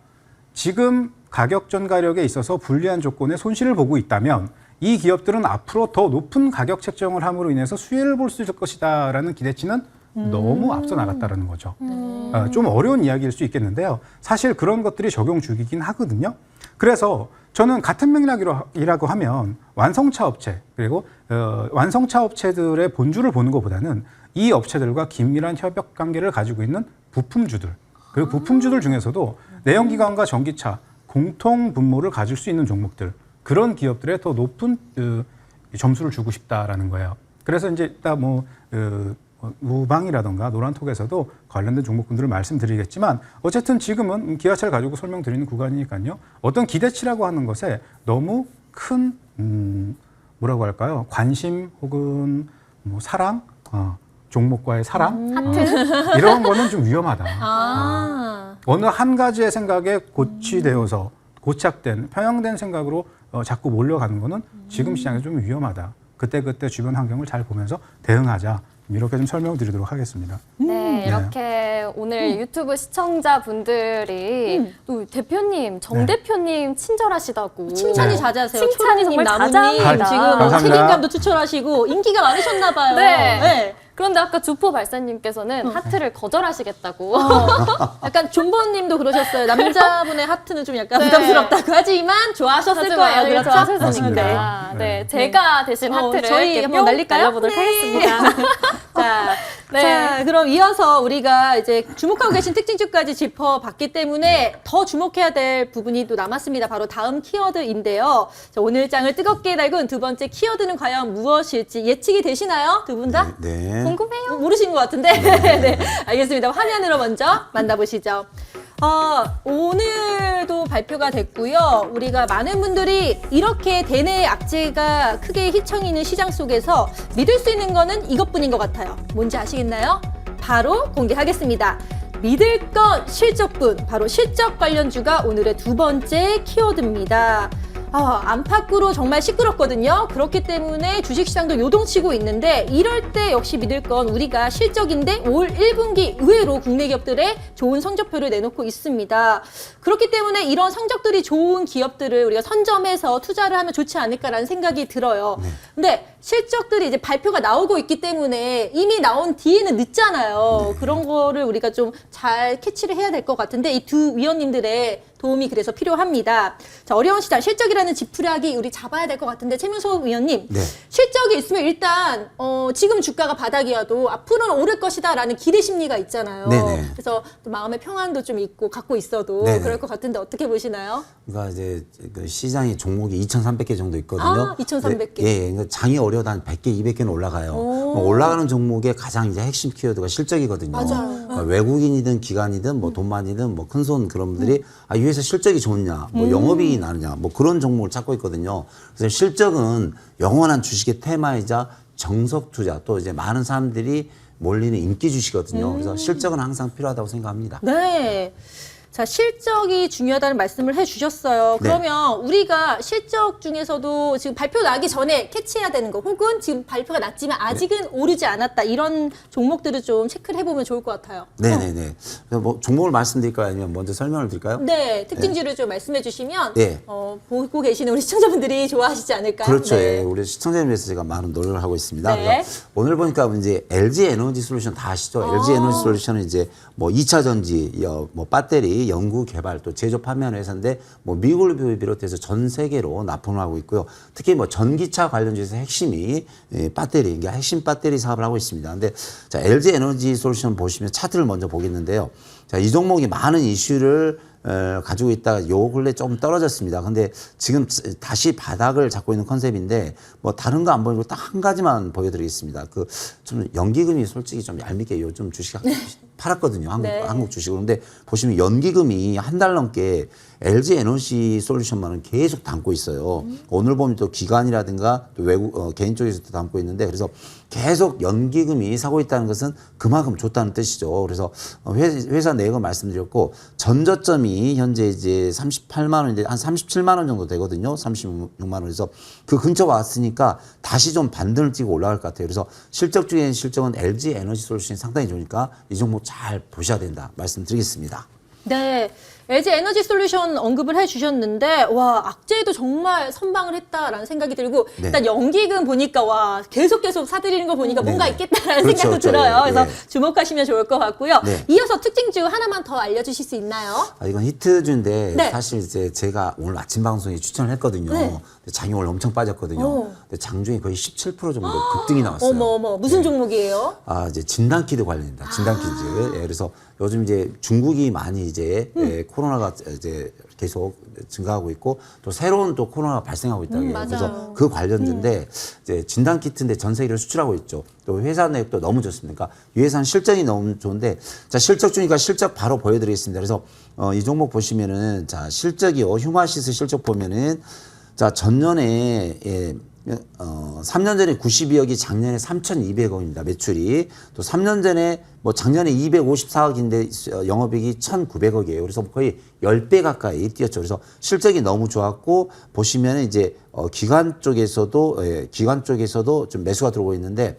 지금 가격 전가력에 있어서 불리한 조건에 손실을 보고 있다면 이 기업들은 앞으로 더 높은 가격 책정을 함으로 인해서 수혜를 볼 수 있을 것이다라는 기대치는 너무 앞서 나갔다라는 거죠. 좀 어려운 이야기일 수 있겠는데요. 사실 그런 것들이 적용 중이긴 하거든요. 그래서 저는 같은 맥락이라고 하면 완성차 업체 그리고 완성차 업체들의 본주를 보는 것보다는 이 업체들과 긴밀한 협력 관계를 가지고 있는 부품주들 그리고 부품주들 중에서도 내연기관과 전기차 공통 분모를 가질 수 있는 종목들 그런 기업들에 더 높은 점수를 주고 싶다라는 거예요. 그래서 이제 이따 무방이라던가 노란톡에서도 관련된 종목군들을 말씀드리겠지만 어쨌든 지금은 기아차를 가지고 설명드리는 구간이니까요. 어떤 기대치라고 하는 것에 너무 큰 뭐라고 할까요? 관심 혹은 사랑, 종목과의 사랑 하트. 이런 거는 좀 위험하다. 어느 한 가지의 생각에 고취되어서 고착된 편향된 생각으로 자꾸 몰려가는 거는 지금 시장에 좀 위험하다. 그때그때 주변 환경을 잘 보면서 대응하자. 이렇게 좀 설명드리도록 하겠습니다. 네, 이렇게 오늘 유튜브 시청자분들이 또 대표님, 정 대표님 친절하시다고 칭찬이 자자세요. 칭찬이 정말 나무님 자자합니다. 지금 감사합니다. 책임감도 추천하시고 인기가 많으셨나 봐요. 네. 그런데 아까 주포 발사님께서는 하트를 거절하시겠다고. 약간 존버님도 그러셨어요. 남자분의 하트는 좀 약간 부담스럽다고 하지만 좋아하셨을 거예요. 그렇죠? 좋아하셨으니까. 맞습니다. 네, 제가 대신 하트를 저희 이렇게 한번 뿅 날릴까요? 날려보도록 네. 하겠습니다. 자, 네. 자, 그럼 이어서 우리가 이제 주목하고 계신 특징주까지 짚어봤기 때문에 더 주목해야 될 부분이 또 남았습니다. 바로 다음 키워드인데요. 자, 오늘 장을 뜨겁게 달군 두 번째 키워드는 과연 무엇일지 예측이 되시나요? 두 분 다? 네. 궁금해요. 모르신 것 같은데. 네, 알겠습니다. 화면으로 먼저 만나보시죠. 오늘도 발표가 됐고요. 우리가 많은 분들이 이렇게 대내 악재가 크게 휘청이는 시장 속에서 믿을 수 있는 거는 이것뿐인 것 같아요. 뭔지 아시겠나요? 바로 공개하겠습니다. 믿을 건 실적분, 바로 실적 관련주가 오늘의 두 번째 키워드입니다. 안팎으로 정말 시끄럽거든요. 그렇기 때문에 주식시장도 요동치고 있는데 이럴 때 역시 믿을 건 우리가 실적인데 올 1분기 의외로 국내 기업들의 좋은 성적표를 내놓고 있습니다. 그렇기 때문에 이런 성적들이 좋은 기업들을 우리가 선점해서 투자를 하면 좋지 않을까라는 생각이 들어요. 근데 실적들이 이제 발표가 나오고 있기 때문에 이미 나온 뒤에는 늦잖아요. 그런 거를 우리가 좀 잘 캐치를 해야 될 것 같은데 이 두 위원님들의 도움이 그래서 필요합니다. 자, 어려운 시장, 실적이라는 지푸라기 우리 잡아야 될 것 같은데 최민수 위원님, 네. 실적이 있으면 일단 지금 주가가 바닥이어도 앞으로는 오를 것이다라는 기대 심리가 있잖아요. 네네. 그래서 또 마음의 평안도 좀 있고 갖고 있어도 네네. 그럴 것 같은데 어떻게 보시나요? 그러니까 이제 그 시장이 종목이 2,300개 정도 있거든요. 아, 2,300개. 예, 그러니까 장이 어려도 한 100개, 200개는 올라가요. 올라가는 종목의 가장 이제 핵심 키워드가 실적이거든요. 맞아요. 그러니까 외국인이든 기관이든 뭐 돈만이든 뭐 큰손 그런 분들이 이 회사 실적이 좋냐, 뭐 영업이익이 나느냐, 뭐 그런 종목을 찾고 있거든요. 그래서 실적은 영원한 주식의 테마이자 정석 투자, 또 이제 많은 사람들이 몰리는 인기 주식이거든요. 그래서 실적은 항상 필요하다고 생각합니다. 네. 자, 실적이 중요하다는 말씀을 해주셨어요. 네. 그러면 우리가 실적 중에서도 지금 발표 나기 전에 캐치해야 되는 거 혹은 지금 발표가 났지만 아직은 오르지 않았다 이런 종목들을 좀 체크를 해보면 좋을 것 같아요. 네네네. 뭐 종목을 말씀드릴까요? 아니면 먼저 설명을 드릴까요? 네, 특징주를 좀 말씀해 주시면 네. 보고 계시는 우리 시청자분들이 좋아하시지 않을까요? 그렇죠. 네. 예, 우리 시청자님 위해서 제가 많은 노력을 하고 있습니다. 네. 그래서 오늘 보니까 이제 LG 에너지 솔루션 다 아시죠? LG 에너지 솔루션은 이제 뭐 2차 전지, 뭐 배터리 연구 개발 또 제조 판매하는 회사인데 뭐 미국을 비롯해서 전 세계로 납품을 하고 있고요. 특히 뭐 전기차 관련주에서 핵심이 배터리, 그러니까 핵심 배터리 사업을 하고 있습니다. 근데 자, LG 에너지 솔루션 보시면 차트를 먼저 보겠는데요. 자, 이 종목이 많은 이슈를 가지고 있다가 요 근래 좀 떨어졌습니다. 근데 지금 다시 바닥을 잡고 있는 컨셉인데 뭐 다른 거 안 보이고 딱 한 가지만 보여드리겠습니다. 그 좀 연기금이 솔직히 좀 얄밉게 요즘 주식 팔았거든요. 한국 주식으로. 근데 보시면 연기금이 한 달 넘게 LG 에너지 솔루션만은 계속 담고 있어요. 오늘 보면 또 기관이라든가 또 외국 개인 쪽에서도 담고 있는데 그래서 계속 연기금이 사고 있다는 것은 그만큼 좋다는 뜻이죠. 그래서 회사 내역을 말씀드렸고 전저점이 현재 이제 38만 원인데 한 37만 원 정도 되거든요. 36만 원. 그래서 그 근처 왔으니까 다시 좀 반등을 뛰고 올라갈 것 같아요. 그래서 실적 중에 실적은 LG 에너지 솔루션이 상당히 좋으니까 이 종목 잘 보셔야 된다 말씀드리겠습니다. 네. LG 에너지 솔루션 언급을 해주셨는데 와 악재에도 정말 선방을 했다라는 생각이 들고 네. 일단 연기금 보니까 와 계속 사들이는 거 보니까 뭔가 네네. 있겠다라는 그렇죠, 생각도 그렇죠. 들어요. 예, 그래서 예. 주목하시면 좋을 것 같고요. 네. 이어서 특징주 하나만 더 알려주실 수 있나요? 이건 히트주인데 네. 사실 이제 제가 오늘 아침 방송에 추천을 했거든요. 네. 근데 장이 오늘 엄청 빠졌거든요. 오. 근데 장중에 거의 17% 정도 급등이 나왔어요. 어머 무슨 종목이에요? 이제 진단키트 관련입니다. 진단키트. 예, 그래서 요즘 이제 중국이 많이 이제 코로나가 이제 계속 증가하고 있고 또 새로운 또 코로나가 발생하고 있다고 해요. 맞아요. 그래서 그 관련주인데 이제 진단키트인데 전 세계로 수출하고 있죠. 또 회사 내역도 너무 좋습니다. 그러니까 이 회사는 실적이 너무 좋은데 자, 실적 주니까 실적 바로 보여드리겠습니다. 그래서 이 종목 보시면은 자, 실적이요. 휴마시스 실적 보면은 자, 전년에 3년 전에 92억이 작년에 3,200억입니다. 매출이. 또 3년 전에 뭐 작년에 254억인데 영업이익이 1,900억이에요. 그래서 거의 10배 가까이 뛰었죠. 그래서 실적이 너무 좋았고 보시면 이제 기관 쪽에서도 좀 매수가 들어오고 있는데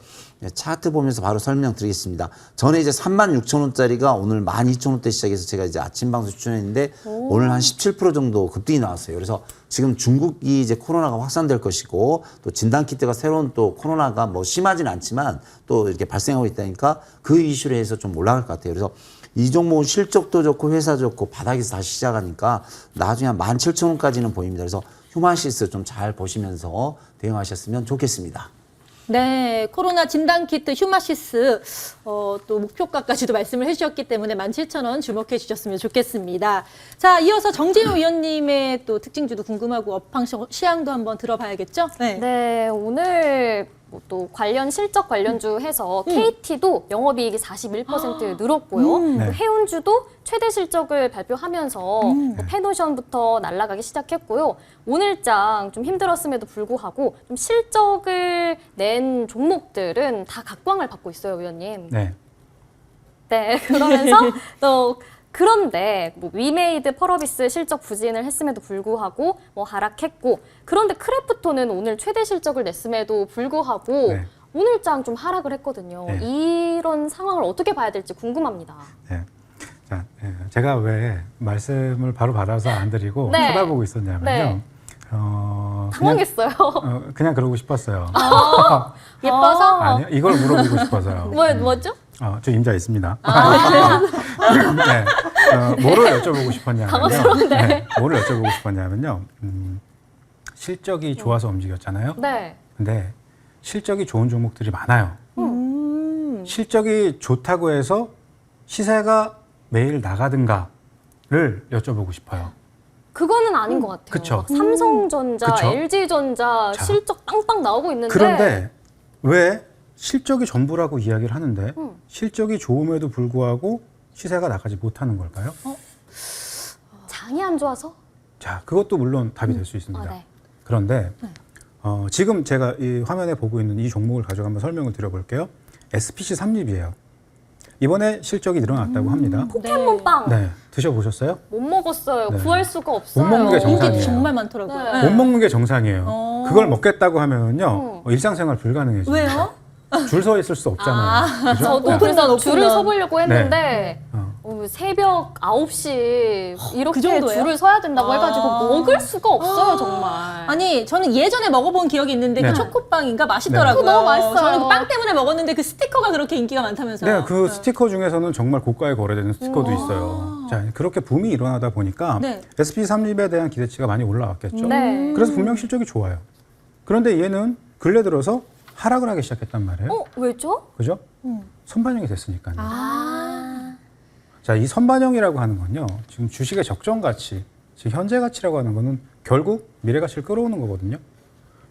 차트 보면서 바로 설명드리겠습니다. 전에 이제 36,000원짜리가 오늘 12,000원대 시작해서 제가 이제 아침 방송 추천했는데 오늘 한 17% 정도 급등이 나왔어요. 그래서 지금 중국이 이제 코로나가 확산될 것이고 또 진단키트가 새로운 또 코로나가 뭐 심하진 않지만 또 이렇게 발생하고 있다니까 그 이슈로 해서 좀 올라갈 것 같아요. 그래서 이 종목은 실적도 좋고 회사 좋고 바닥에서 다시 시작하니까 나중에 한 17,000원까지는 보입니다. 그래서 휴마시스 좀 잘 보시면서 대응하셨으면 좋겠습니다. 네, 코로나 진단키트 휴마시스 또 목표가까지도 말씀을 해주셨기 때문에 17,000원 주목해 주셨으면 좋겠습니다. 자, 이어서 정재용 위원님의 또 특징주도 궁금하고 업황 시향도 한번 들어봐야겠죠? 네, 오늘 또 관련 실적 관련주 해서 KT도 영업이익이 41% 늘었고요. 네. 또 해운주도 최대 실적을 발표하면서 뭐 페노션부터 날아가기 시작했고요. 오늘장 좀 힘들었음에도 불구하고 좀 실적을 낸 종목들은 다 각광을 받고 있어요, 위원님. 네. 네, 그러면서 또 그런데 뭐 위메이드 펄어비스 실적 부진을 했음에도 불구하고 뭐 하락했고 그런데 크래프톤은 오늘 최대 실적을 냈음에도 불구하고 네. 오늘장 좀 하락을 했거든요. 네. 이런 상황을 어떻게 봐야 될지 궁금합니다. 네. 자, 제가 왜 말씀을 바로 받아서 안 드리고 네. 쳐다보고 있었냐면요. 네. 그냥, 당황했어요. 그냥 그러고 싶었어요. 예뻐서? 아니요, 이걸 물어보고 싶어서요. 뭐죠? 저 임자 있습니다. 네. 뭐를 여쭤보고 싶었냐면요. 당황스러운데. 네, 뭐를 여쭤보고 싶었냐면요. 실적이 좋아서 움직였잖아요. 네. 근데 실적이 좋은 종목들이 많아요. 실적이 좋다고 해서 시세가 매일 나가든가를 여쭤보고 싶어요. 그거는 아닌 것 같아요. 그쵸. 막 삼성전자, 그쵸. LG전자 자. 실적 빵빵 나오고 있는데 그런데 왜 실적이 전부라고 이야기를 하는데 실적이 좋음에도 불구하고 시세가 나가지 못하는 걸까요? 장이 안 좋아서? 자, 그것도 물론 답이 될 수 있습니다. 네. 그런데 지금 제가 이 화면에 보고 있는 이 종목을 가지고 한번 설명을 드려볼게요. SPC 삼립이에요. 이번에 실적이 늘어났다고 합니다. 포켓몬빵 네, 드셔보셨어요? 못 먹었어요. 네. 구할 수가 없어요. 못 먹는 게 정상이에요. 인기 정말 많더라고요. 네. 못 먹는 게 정상이에요. 그걸 먹겠다고 하면요, 일상생활 불가능해집니다. 왜요? 줄 서 있을 수 없잖아요. 그죠? 저도 네. 그래서 오픈런, 줄을 오픈런. 서보려고 했는데 어. 새벽 9시 이렇게 정도예요? 줄을 서야 된다고 아. 해가지고 먹을 수가 없어요, 정말. 아니 저는 예전에 먹어본 기억이 있는데 네. 그 초코빵인가 맛있더라고요. 네. 그거 너무 맛있어요. 저는 그 빵 때문에 먹었는데 그 스티커가 그렇게 인기가 많다면서요. 네, 그 스티커 중에서는 정말 고가에 거래되는 스티커도 있어요. 자, 그렇게 붐이 일어나다 보니까 네. SP 삼립에 대한 기대치가 많이 올라왔겠죠. 네. 그래서 분명 실적이 좋아요. 그런데 얘는 근래 들어서 하락을 하기 시작했단 말이에요. 왜죠? 그죠? 선반영이 됐으니까요. 아. 자, 이 선반영이라고 하는 건요. 지금 주식의 적정 가치, 즉 현재 가치라고 하는 거는 결국 미래 가치를 끌어오는 거거든요.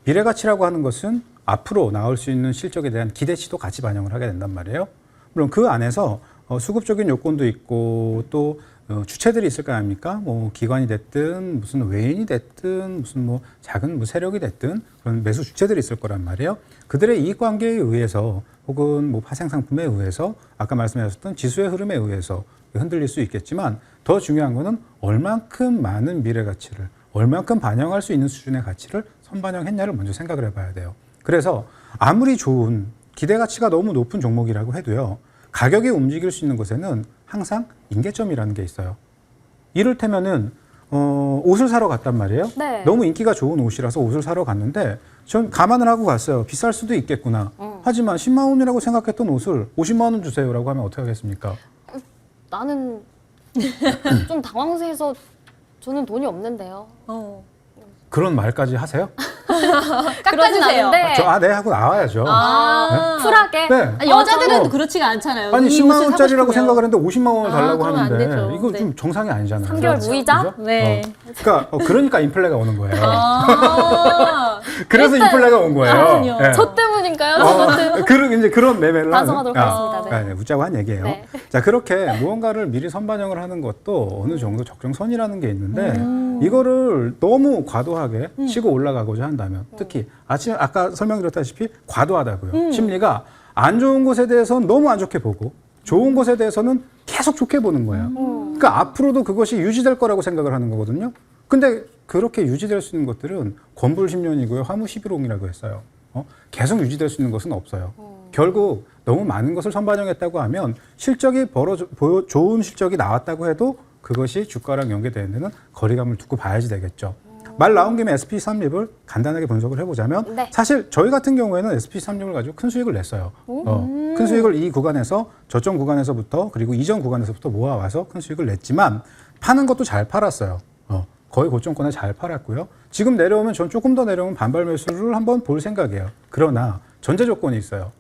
미래 가치라고 하는 것은 앞으로 나올 수 있는 실적에 대한 기대치도 같이 반영을 하게 된단 말이에요. 물론 그 안에서 수급적인 요건도 있고 또 주체들이 있을 거 아닙니까? 뭐 기관이 됐든 무슨 외인이 됐든 무슨 뭐 작은 뭐 세력이 됐든 그런 매수 주체들이 있을 거란 말이에요. 그들의 이익 관계에 의해서 혹은 뭐 파생 상품에 의해서 아까 말씀하셨던 지수의 흐름에 의해서 흔들릴 수 있겠지만 더 중요한 거는 얼만큼 많은 미래 가치를 얼만큼 반영할 수 있는 수준의 가치를 선반영했냐를 먼저 생각을 해봐야 돼요. 그래서 아무리 좋은 기대 가치가 너무 높은 종목이라고 해도요. 가격이 움직일 수 있는 곳에는 항상 임계점이라는 게 있어요. 이를테면은 옷을 사러 갔단 말이에요. 네. 너무 인기가 좋은 옷이라서 옷을 사러 갔는데 전 감안을 하고 갔어요. 비쌀 수도 있겠구나. 하지만 10만 원이라고 생각했던 옷을 50만 원 주세요라고 하면 어떻게 하겠습니까? 나는 좀 당황해서 저는 돈이 없는데요. 그런 말까지 하세요? 그러진 깎아주세요. 않은데 네 하고 나와야죠. 쿨하게. 네. 아니, 여자들은 어. 그렇지가 않잖아요. 아니 이 10만 옷을 원짜리라고 사고 싶으면. 생각을 했는데 50만 원을 달라고 그러면 안 하는데 되죠. 이거 네. 좀 정상이 아니잖아요. 3개월 무이자? 그죠? 네. 그러니까 인플레가 오는 거예요. 아, 그래서 인플레가 온 거예요. 그렇군요. 네. 저 때문인가요? 저것도. 이제 그런 매매를 반성하도록 하는. 하겠습니다. 네. 웃자고 한 얘기예요. 네. 자, 그렇게 무언가를 미리 선반영을 하는 것도 어느 정도 적정선이라는 게 있는데 이거를 너무 과도하게 치고 올라가고자 한다면 특히 아침에 아까 설명드렸다시피 과도하다고요. 심리가 안 좋은 것에 대해서는 너무 안 좋게 보고 좋은 것에 대해서는 계속 좋게 보는 거예요. 그러니까 앞으로도 그것이 유지될 거라고 생각을 하는 거거든요. 근데 그렇게 유지될 수 있는 것들은 권불십년이고요. 화무십일홍이라고 했어요. 계속 유지될 수 있는 것은 없어요. 결국 너무 많은 것을 선반영했다고 하면 실적이 좋은 실적이 나왔다고 해도 그것이 주가랑 연계되는 데는 거리감을 두고 봐야지 되겠죠. 말 나온 김에 SP3립을 간단하게 분석을 해보자면 네. 사실 저희 같은 경우에는 SP3립을 가지고 큰 수익을 냈어요. 큰 수익을 이 구간에서 저점 구간에서부터 그리고 이전 구간에서부터 모아와서 큰 수익을 냈지만 파는 것도 잘 팔았어요. 거의 고점권에 잘 팔았고요. 지금 내려오면 전 조금 더 내려오면 반발 매수를 한번 볼 생각이에요. 그러나 전제 조건이 있어요.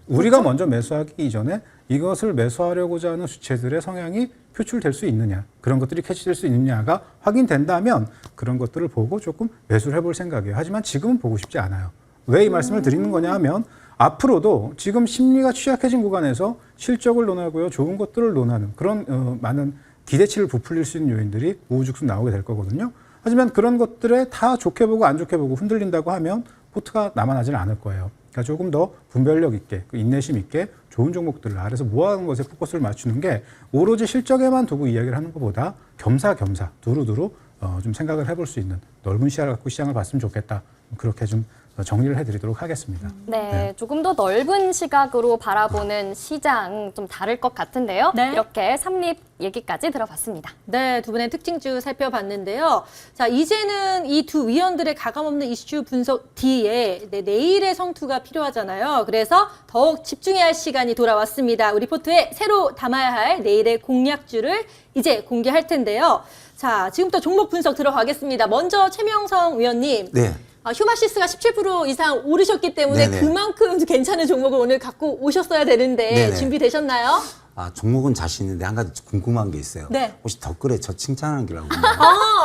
우리가 먼저 매수하기 이전에 이것을 매수하려고자 하는 주체들의 성향이 표출될 수 있느냐, 그런 것들이 캐치될 수 있느냐가 확인된다면 그런 것들을 보고 조금 매수를 해볼 생각이에요. 하지만 지금은 보고 싶지 않아요. 왜 이 말씀을 드리는 거냐 하면 앞으로도 지금 심리가 취약해진 구간에서 실적을 논하고요, 좋은 것들을 논하는 그런 많은 기대치를 부풀릴 수 있는 요인들이 우후죽순 나오게 될 거거든요. 하지만 그런 것들에 다 좋게 보고 안 좋게 보고 흔들린다고 하면 포트가 남아나지는 않을 거예요. 그러니까 조금 더 분별력 있게, 인내심 있게 좋은 종목들을 아래서 모아놓은 것에 포커스를 맞추는 게 오로지 실적에만 두고 이야기를 하는 것보다 겸사겸사 두루두루 좀 생각을 해볼 수 있는 넓은 시야를 갖고 시장을 봤으면 좋겠다. 그렇게 좀 정리를 해드리도록 하겠습니다. 네, 조금 더 넓은 시각으로 바라보는 시장 좀 다를 것 같은데요. 네. 이렇게 삼립 얘기까지 들어봤습니다. 네, 두 분의 특징주 살펴봤는데요. 자, 이제는 이 두 위원들의 가감없는 이슈 분석 뒤에 내일의 성투가 필요하잖아요. 그래서 더욱 집중해야 할 시간이 돌아왔습니다. 우리 포트에 새로 담아야 할 내일의 공략주를 이제 공개할 텐데요. 자, 지금부터 종목 분석 들어가겠습니다. 먼저 최명성 위원님. 네. 휴마시스가 17% 이상 오르셨기 때문에 네네. 그만큼 괜찮은 종목을 오늘 갖고 오셨어야 되는데 네네. 준비되셨나요? 종목은 자신 있는데 한 가지 궁금한 게 있어요. 네. 혹시 댓글에 저 칭찬하는 게 나오나요?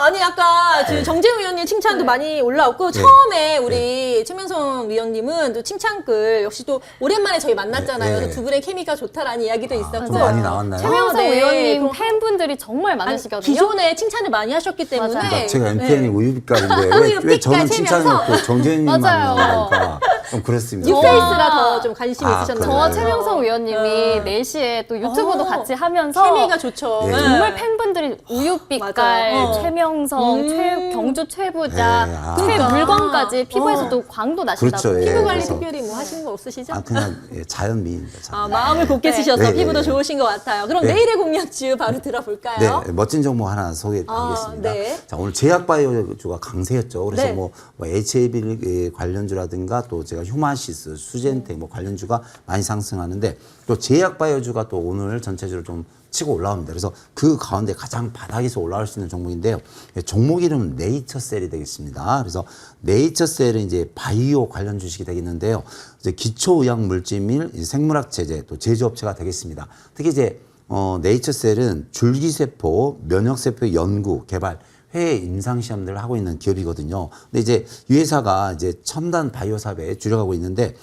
아니 아까 지금 네. 정재훈 위원님 칭찬도 많이 올라왔고 네. 처음에 우리 최명성 위원님은 또 칭찬글 역시 또 오랜만에 저희 만났잖아요. 네. 그래서 두 분의 케미가 좋다라는 이야기도 있었고 좀 많이 나왔나요? 최명성 네. 의원님 그럼 팬분들이 정말 아니, 많으시거든요. 기존에 칭찬을 많이 하셨기 때문에 맞아요. 제가 MPN이 네. 우유빛깔인데 왜 우유빛깔 저는 칭찬을 세면서. 놓고 정재현님만 맞아요. 나오니까 좀 그렇습니다. 뉴페이스라 더 좀 관심이 아, 있으셨나요? 저와 그래요? 최명성 의원님이 4시에 또 유튜브도 같이 하면서 케미가 좋죠. 네. 정말 팬분들이 우유빛깔, 맞아요. 최명성, 경주 최부자, 네, 아. 최물건까지 피부에서도 광도 나신다고. 그렇죠, 예. 피부 관리 그래서- 특별히 뭐 하시는 거 없으시죠? 그냥 자연 미인입니다. 자연. 마음을 곱게 네. 쓰셔서 네, 피부도 네, 네. 좋으신 것 같아요. 그럼 네. 내일의 공략주 바로 들어볼까요? 네, 멋진 종목 하나 소개해드리겠습니다. 네. 자, 오늘 제약바이오주가 강세였죠. 그래서 네. 뭐 HIV 관련주라든가 또 제가 휴마시스, 수젠텍 뭐 관련주가 많이 상승하는데 또 제약바이오주가 또 오늘 전체적으로 좀 치고 올라옵니다. 그래서 그 가운데 가장 바닥에서 올라올 수 있는 종목인데요. 종목 이름은 네이처셀이 되겠습니다. 그래서 네이처셀은 이제 바이오 관련 주식이 되겠는데요. 이제 기초의학 물질 및 생물학 제제 또 제조업체가 되겠습니다. 특히 이제 네이처셀은 줄기세포, 면역세포 연구, 개발, 해외 임상 시험들을 하고 있는 기업이거든요. 근데 이제 이 회사가 이제 첨단 바이오 사업에 주력하고 있는데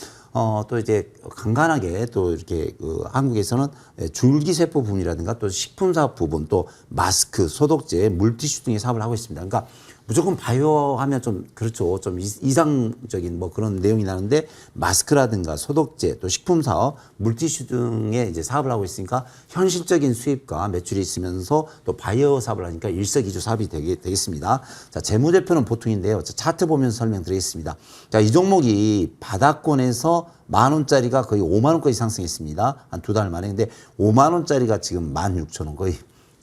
또 이제 간간하게 또 이렇게 한국에서는 줄기세포 부분이라든가 또 식품사업 부분 또 마스크, 소독제, 물티슈 등의 사업을 하고 있습니다. 그러니까 무조건 바이오 하면 좀 그렇죠. 좀 이상적인 뭐 그런 내용이 나는데 마스크라든가 소독제 또 식품사업, 물티슈 등의 이제 사업을 하고 있으니까 현실적인 수입과 매출이 있으면서 또 바이오 사업을 하니까 일석이조 사업이 되겠습니다. 자, 재무제표는 보통인데요. 자, 차트 보면서 설명드리겠습니다. 자, 이 종목이 바닥권에서 10,000원짜리가 거의 50,000원까지 상승했습니다. 한 두 달 만에. 근데 50,000원짜리가 지금 16,000원 거의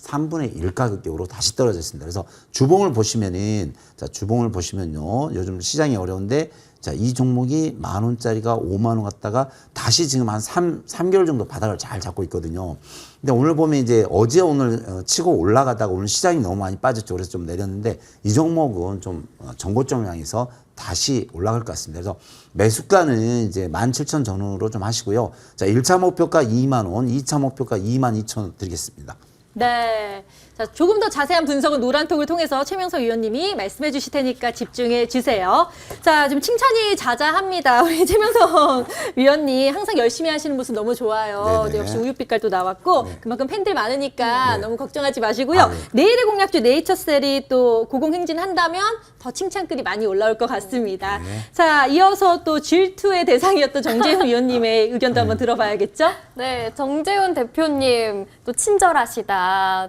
3분의 1 가격격으로 다시 떨어졌습니다. 그래서 주봉을 보시면은, 자, 주봉을 보시면요. 요즘 시장이 어려운데, 자, 이 종목이 10,000원짜리가 50,000원 갔다가 다시 지금 한 3개월 정도 바닥을 잘 잡고 있거든요. 근데 오늘 보면 이제 어제 오늘 치고 올라가다가 오늘 시장이 너무 많이 빠졌죠. 그래서 좀 내렸는데 이 종목은 좀 정고점을 향해서 다시 올라갈 것 같습니다. 그래서 매수가는 이제 17,000 전후로 좀 하시고요. 자, 1차 목표가 20,000원, 2차 목표가 22,000원 드리겠습니다. 네. 자, 조금 더 자세한 분석은 노란톡을 통해서 최명석 위원님이 말씀해 주실 테니까 집중해 주세요. 자, 지금 칭찬이 자자합니다. 우리 최명석 위원님 항상 열심히 하시는 모습 너무 좋아요. 네네. 역시 우유빛깔도 나왔고 네. 그만큼 팬들 많으니까 네. 너무 걱정하지 마시고요. 네. 내일의 공략주 네이처셀이 또 고공행진한다면 더 칭찬글이 많이 올라올 것 같습니다. 네. 자, 이어서 또 질투의 대상이었던 정재훈 위원님의 의견도 한번 들어봐야겠죠? 네, 정재훈 대표님 또 친절하시다.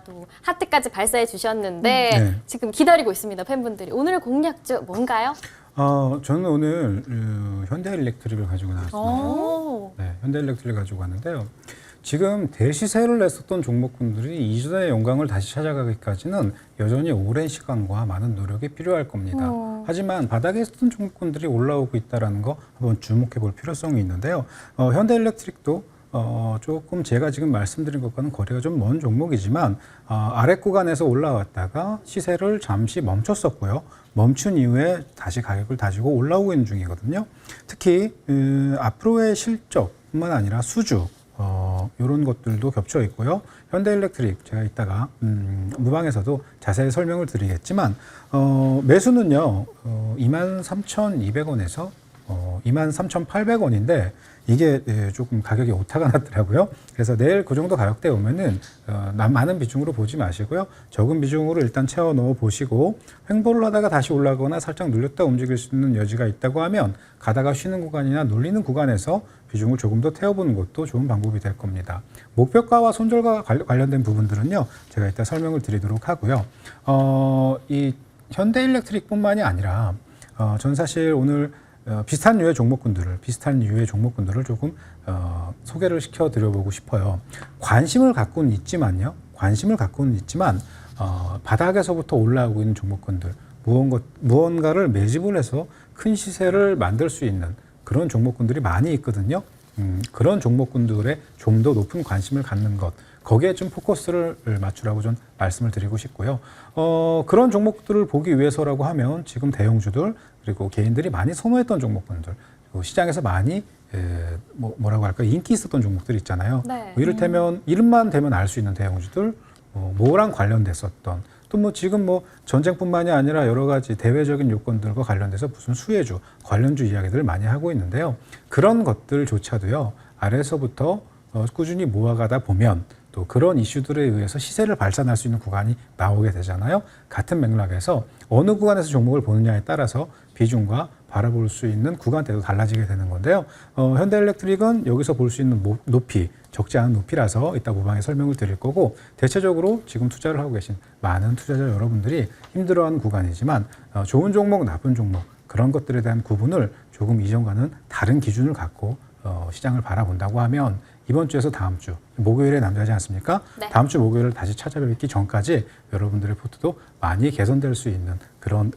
또 하트까지 발사해 주셨는데 네. 지금 기다리고 있습니다. 팬분들이. 오늘 공략주 뭔가요? 저는 오늘 현대일렉트릭을 가지고 나왔습니다. 오. 네, 현대일렉트릭을 가지고 왔는데요. 지금 대시세를 냈었던 종목군들이 이전의 영광을 다시 찾아가기까지는 여전히 오랜 시간과 많은 노력이 필요할 겁니다. 하지만 바닥에 있었던 종목군들이 올라오고 있다는 거 한번 주목해 볼 필요성이 있는데요. 현대일렉트릭도 조금 제가 지금 말씀드린 것과는 거리가 좀 먼 종목이지만 아래 구간에서 올라왔다가 시세를 잠시 멈췄었고요. 멈춘 이후에 다시 가격을 다지고 올라오고 있는 중이거든요. 특히 앞으로의 실적뿐만 아니라 수주 이런 것들도 겹쳐 있고요. 현대일렉트릭 제가 이따가 무방에서도 자세히 설명을 드리겠지만 매수는요 23,200원에서 23,800원인데 이게 조금 가격이 오타가 났더라고요. 그래서 내일 그 정도 가격대 오면은 많은 비중으로 보지 마시고요. 적은 비중으로 일단 채워 넣어 보시고 횡보를 하다가 다시 올라가거나 살짝 눌렸다 움직일 수 있는 여지가 있다고 하면 가다가 쉬는 구간이나 눌리는 구간에서 비중을 조금 더 태워보는 것도 좋은 방법이 될 겁니다. 목표가와 손절과 관련된 부분들은요, 제가 이따 설명을 드리도록 하고요. 이 현대일렉트릭뿐만이 아니라 전 사실 오늘 비슷한 유의 종목군들을 조금 소개를 시켜드려보고 싶어요. 관심을 갖고는 있지만 바닥에서부터 올라오고 있는 종목군들, 무언가를 매집을 해서 큰 시세를 만들 수 있는 그런 종목군들이 많이 있거든요. 그런 종목군들에 좀 더 높은 관심을 갖는 것, 거기에 좀 포커스를 맞추라고 좀 말씀을 드리고 싶고요. 그런 종목들을 보기 위해서라고 하면 지금 대형주들 그리고 개인들이 많이 선호했던 종목군들, 그리고 시장에서 많이 뭐라고 할까 인기 있었던 종목들 있잖아요. 네. 뭐 이를테면 이름만 대면 알 수 있는 대형주들, 뭐랑 관련됐었던 또 뭐 지금 뭐 전쟁뿐만이 아니라 여러 가지 대외적인 요건들과 관련돼서 무슨 수혜주, 관련주 이야기들을 많이 하고 있는데요. 그런 것들조차도요 아래에서부터 꾸준히 모아가다 보면 또 그런 이슈들에 의해서 시세를 발산할 수 있는 구간이 나오게 되잖아요. 같은 맥락에서 어느 구간에서 종목을 보느냐에 따라서 비중과 바라볼 수 있는 구간대도 달라지게 되는 건데요. 현대일렉트릭은 여기서 볼 수 있는 높이, 적지 않은 높이라서 이따 모방에 설명을 드릴 거고, 대체적으로 지금 투자를 하고 계신 많은 투자자 여러분들이 힘들어하는 구간이지만 좋은 종목, 나쁜 종목 그런 것들에 대한 구분을 조금 이전과는 다른 기준을 갖고 시장을 바라본다고 하면 이번 주에서 다음 주 목요일에 남자지 않습니까? 네. 다음 주 목요일을 다시 찾아뵙기 전까지 여러분들의 포트도 많이 개선될 수 있는 그런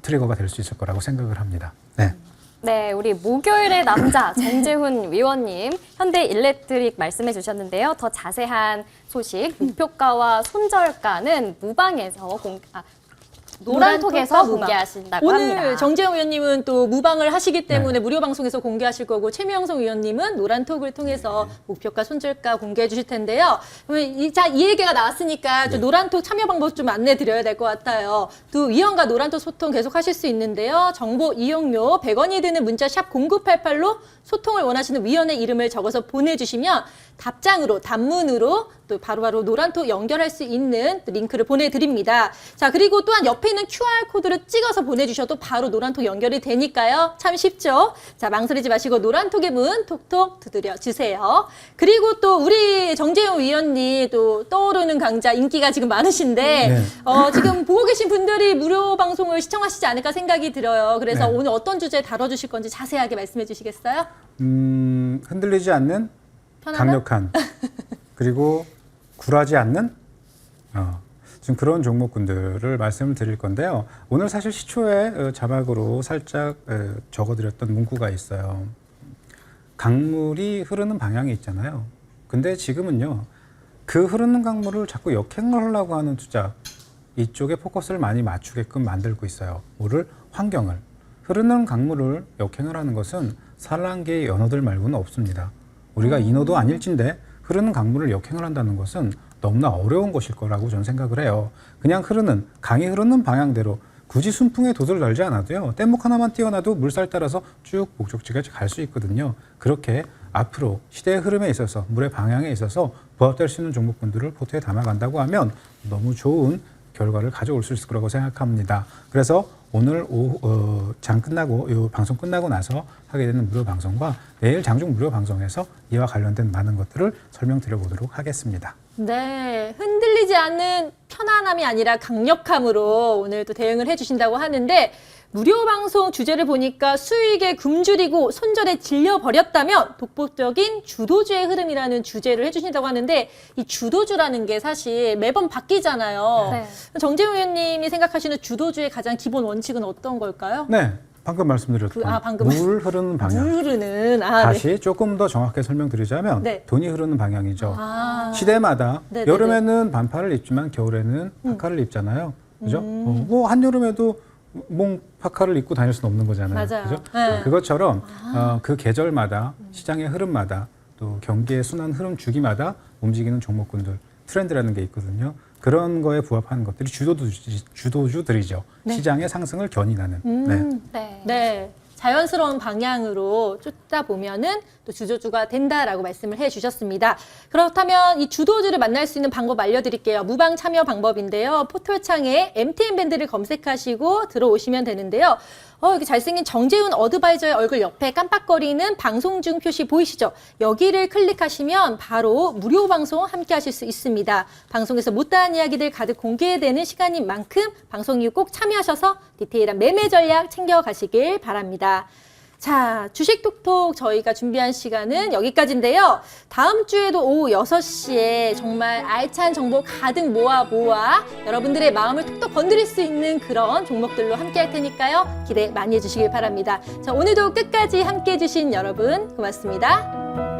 트리거가 될 수 있을 거라고 생각을 합니다. 네. 네, 우리 목요일의 남자 정재훈 위원님 현대일렉트릭 말씀해 주셨는데요. 더 자세한 소식, 목표가와 손절가는 무방에서 노란톡에서 무방. 공개하신다고 오늘 합니다. 정재영 위원님은 또 무방을 하시기 때문에 무료 방송에서 공개하실 거고, 최명성 위원님은 노란톡을 통해서 목표가, 손절가 공개해 주실 텐데요. 그러면 이 얘기가 나왔으니까 좀 노란톡 참여 방법 좀 안내 드려야 될 것 같아요. 또 위원과 노란톡 소통 계속 하실 수 있는데요. 정보 이용료 100원이 드는 문자 샵 0988로 소통을 원하시는 위원의 이름을 적어서 보내주시면 답장으로, 단문으로 또 바로바로 노란톡 연결할 수 있는 링크를 보내드립니다. 자, 그리고 또한 옆에 있는 QR코드를 찍어서 보내주셔도 바로 노란톡 연결이 되니까요. 참 쉽죠? 자, 망설이지 마시고 노란톡의 문 톡톡 두드려 주세요. 그리고 또 우리 정재용 위원님 또 떠오르는 강자 인기가 지금 많으신데, 네. 지금 보고 계신 분들이 무료 방송을 시청하시지 않을까 생각이 들어요. 그래서 네. 오늘 어떤 주제 다뤄주실 건지 자세하게 말씀해 주시겠어요? 흔들리지 않는 편안한? 강력한 그리고 굴하지 않는 지금 그런 종목군들을 말씀을 드릴 건데요. 오늘 사실 시초에 자막으로 살짝 적어드렸던 문구가 있어요. 강물이 흐르는 방향이 있잖아요. 근데 지금은요, 그 흐르는 강물을 자꾸 역행을 하려고 하는 투자, 이쪽에 포커스를 많이 맞추게끔 만들고 있어요. 뭐를? 환경을. 흐르는 강물을 역행을 하는 것은 산란계의 연어들 말고는 없습니다. 우리가 인어도 아닐진데 흐르는 강물을 역행을 한다는 것은 너무나 어려운 것일 거라고 저는 생각을 해요. 그냥 강이 흐르는 방향대로 굳이 순풍에 돛을 달지 않아도요, 뗏목 하나만 띄워놔도 물살 따라서 쭉 목적지까지 갈 수 있거든요. 그렇게 앞으로 시대의 흐름에 있어서, 물의 방향에 있어서 부합될 수 있는 종목군들을 포트에 담아간다고 하면 너무 좋은 결과를 가져올 수 있을 거라고 생각합니다. 그래서 오늘 장 끝나고, 이 방송 끝나고 나서 하게 되는 무료 방송과 내일 장중 무료 방송에서 이와 관련된 많은 것들을 설명드려보도록 하겠습니다. 네, 흔들리지 않는 편안함이 아니라 강력함으로 오늘 또 대응을 해주신다고 하는데, 무료 방송 주제를 보니까 수익에 굶주리고 손절에 질려버렸다면 독보적인 주도주의 흐름이라는 주제를 해주신다고 하는데, 이 주도주라는 게 사실 매번 바뀌잖아요. 네. 정재훈 의원님이 생각하시는 주도주의 가장 기본 원칙은 어떤 걸까요? 네, 방금 말씀드렸던 물 흐르는 방향. 물 흐르는, 다시 조금 더 정확하게 설명드리자면 네. 돈이 흐르는 방향이죠. 아. 시대마다 네네네. 여름에는 반팔을 입지만 겨울에는 파카를 입잖아요. 그죠? 뭐 한여름에도 파카를 입고 다닐 수는 없는 거잖아요. 맞아요. 그죠? 네. 그것처럼 그 계절마다 시장의 흐름마다 또 경기의 순환 흐름 주기마다 움직이는 종목군들, 트렌드라는 게 있거든요. 그런 거에 부합하는 것들이 주도주들이죠. 네. 시장의 상승을 견인하는. 네. 네. 네. 자연스러운 방향으로 쫓다 보면은 또 주도주가 된다라고 말씀을 해주셨습니다. 그렇다면 이 주도주를 만날 수 있는 방법 알려드릴게요. 무방 참여 방법인데요. 포털창에 MTN 밴드를 검색하시고 들어오시면 되는데요. 이렇게 잘생긴 정재훈 어드바이저의 얼굴 옆에 깜빡거리는 방송 중 표시 보이시죠? 여기를 클릭하시면 바로 무료 방송 함께 하실 수 있습니다. 방송에서 못다한 이야기들 가득 공개되는 시간인 만큼 방송 이후 꼭 참여하셔서 디테일한 매매 전략 챙겨가시길 바랍니다. 자, 주식톡톡 저희가 준비한 시간은 여기까지인데요. 다음 주에도 오후 6시에 정말 알찬 정보 가득 모아 여러분들의 마음을 톡톡 건드릴 수 있는 그런 종목들로 함께 할 테니까요. 기대 많이 해주시길 바랍니다. 자, 오늘도 끝까지 함께 해주신 여러분 고맙습니다.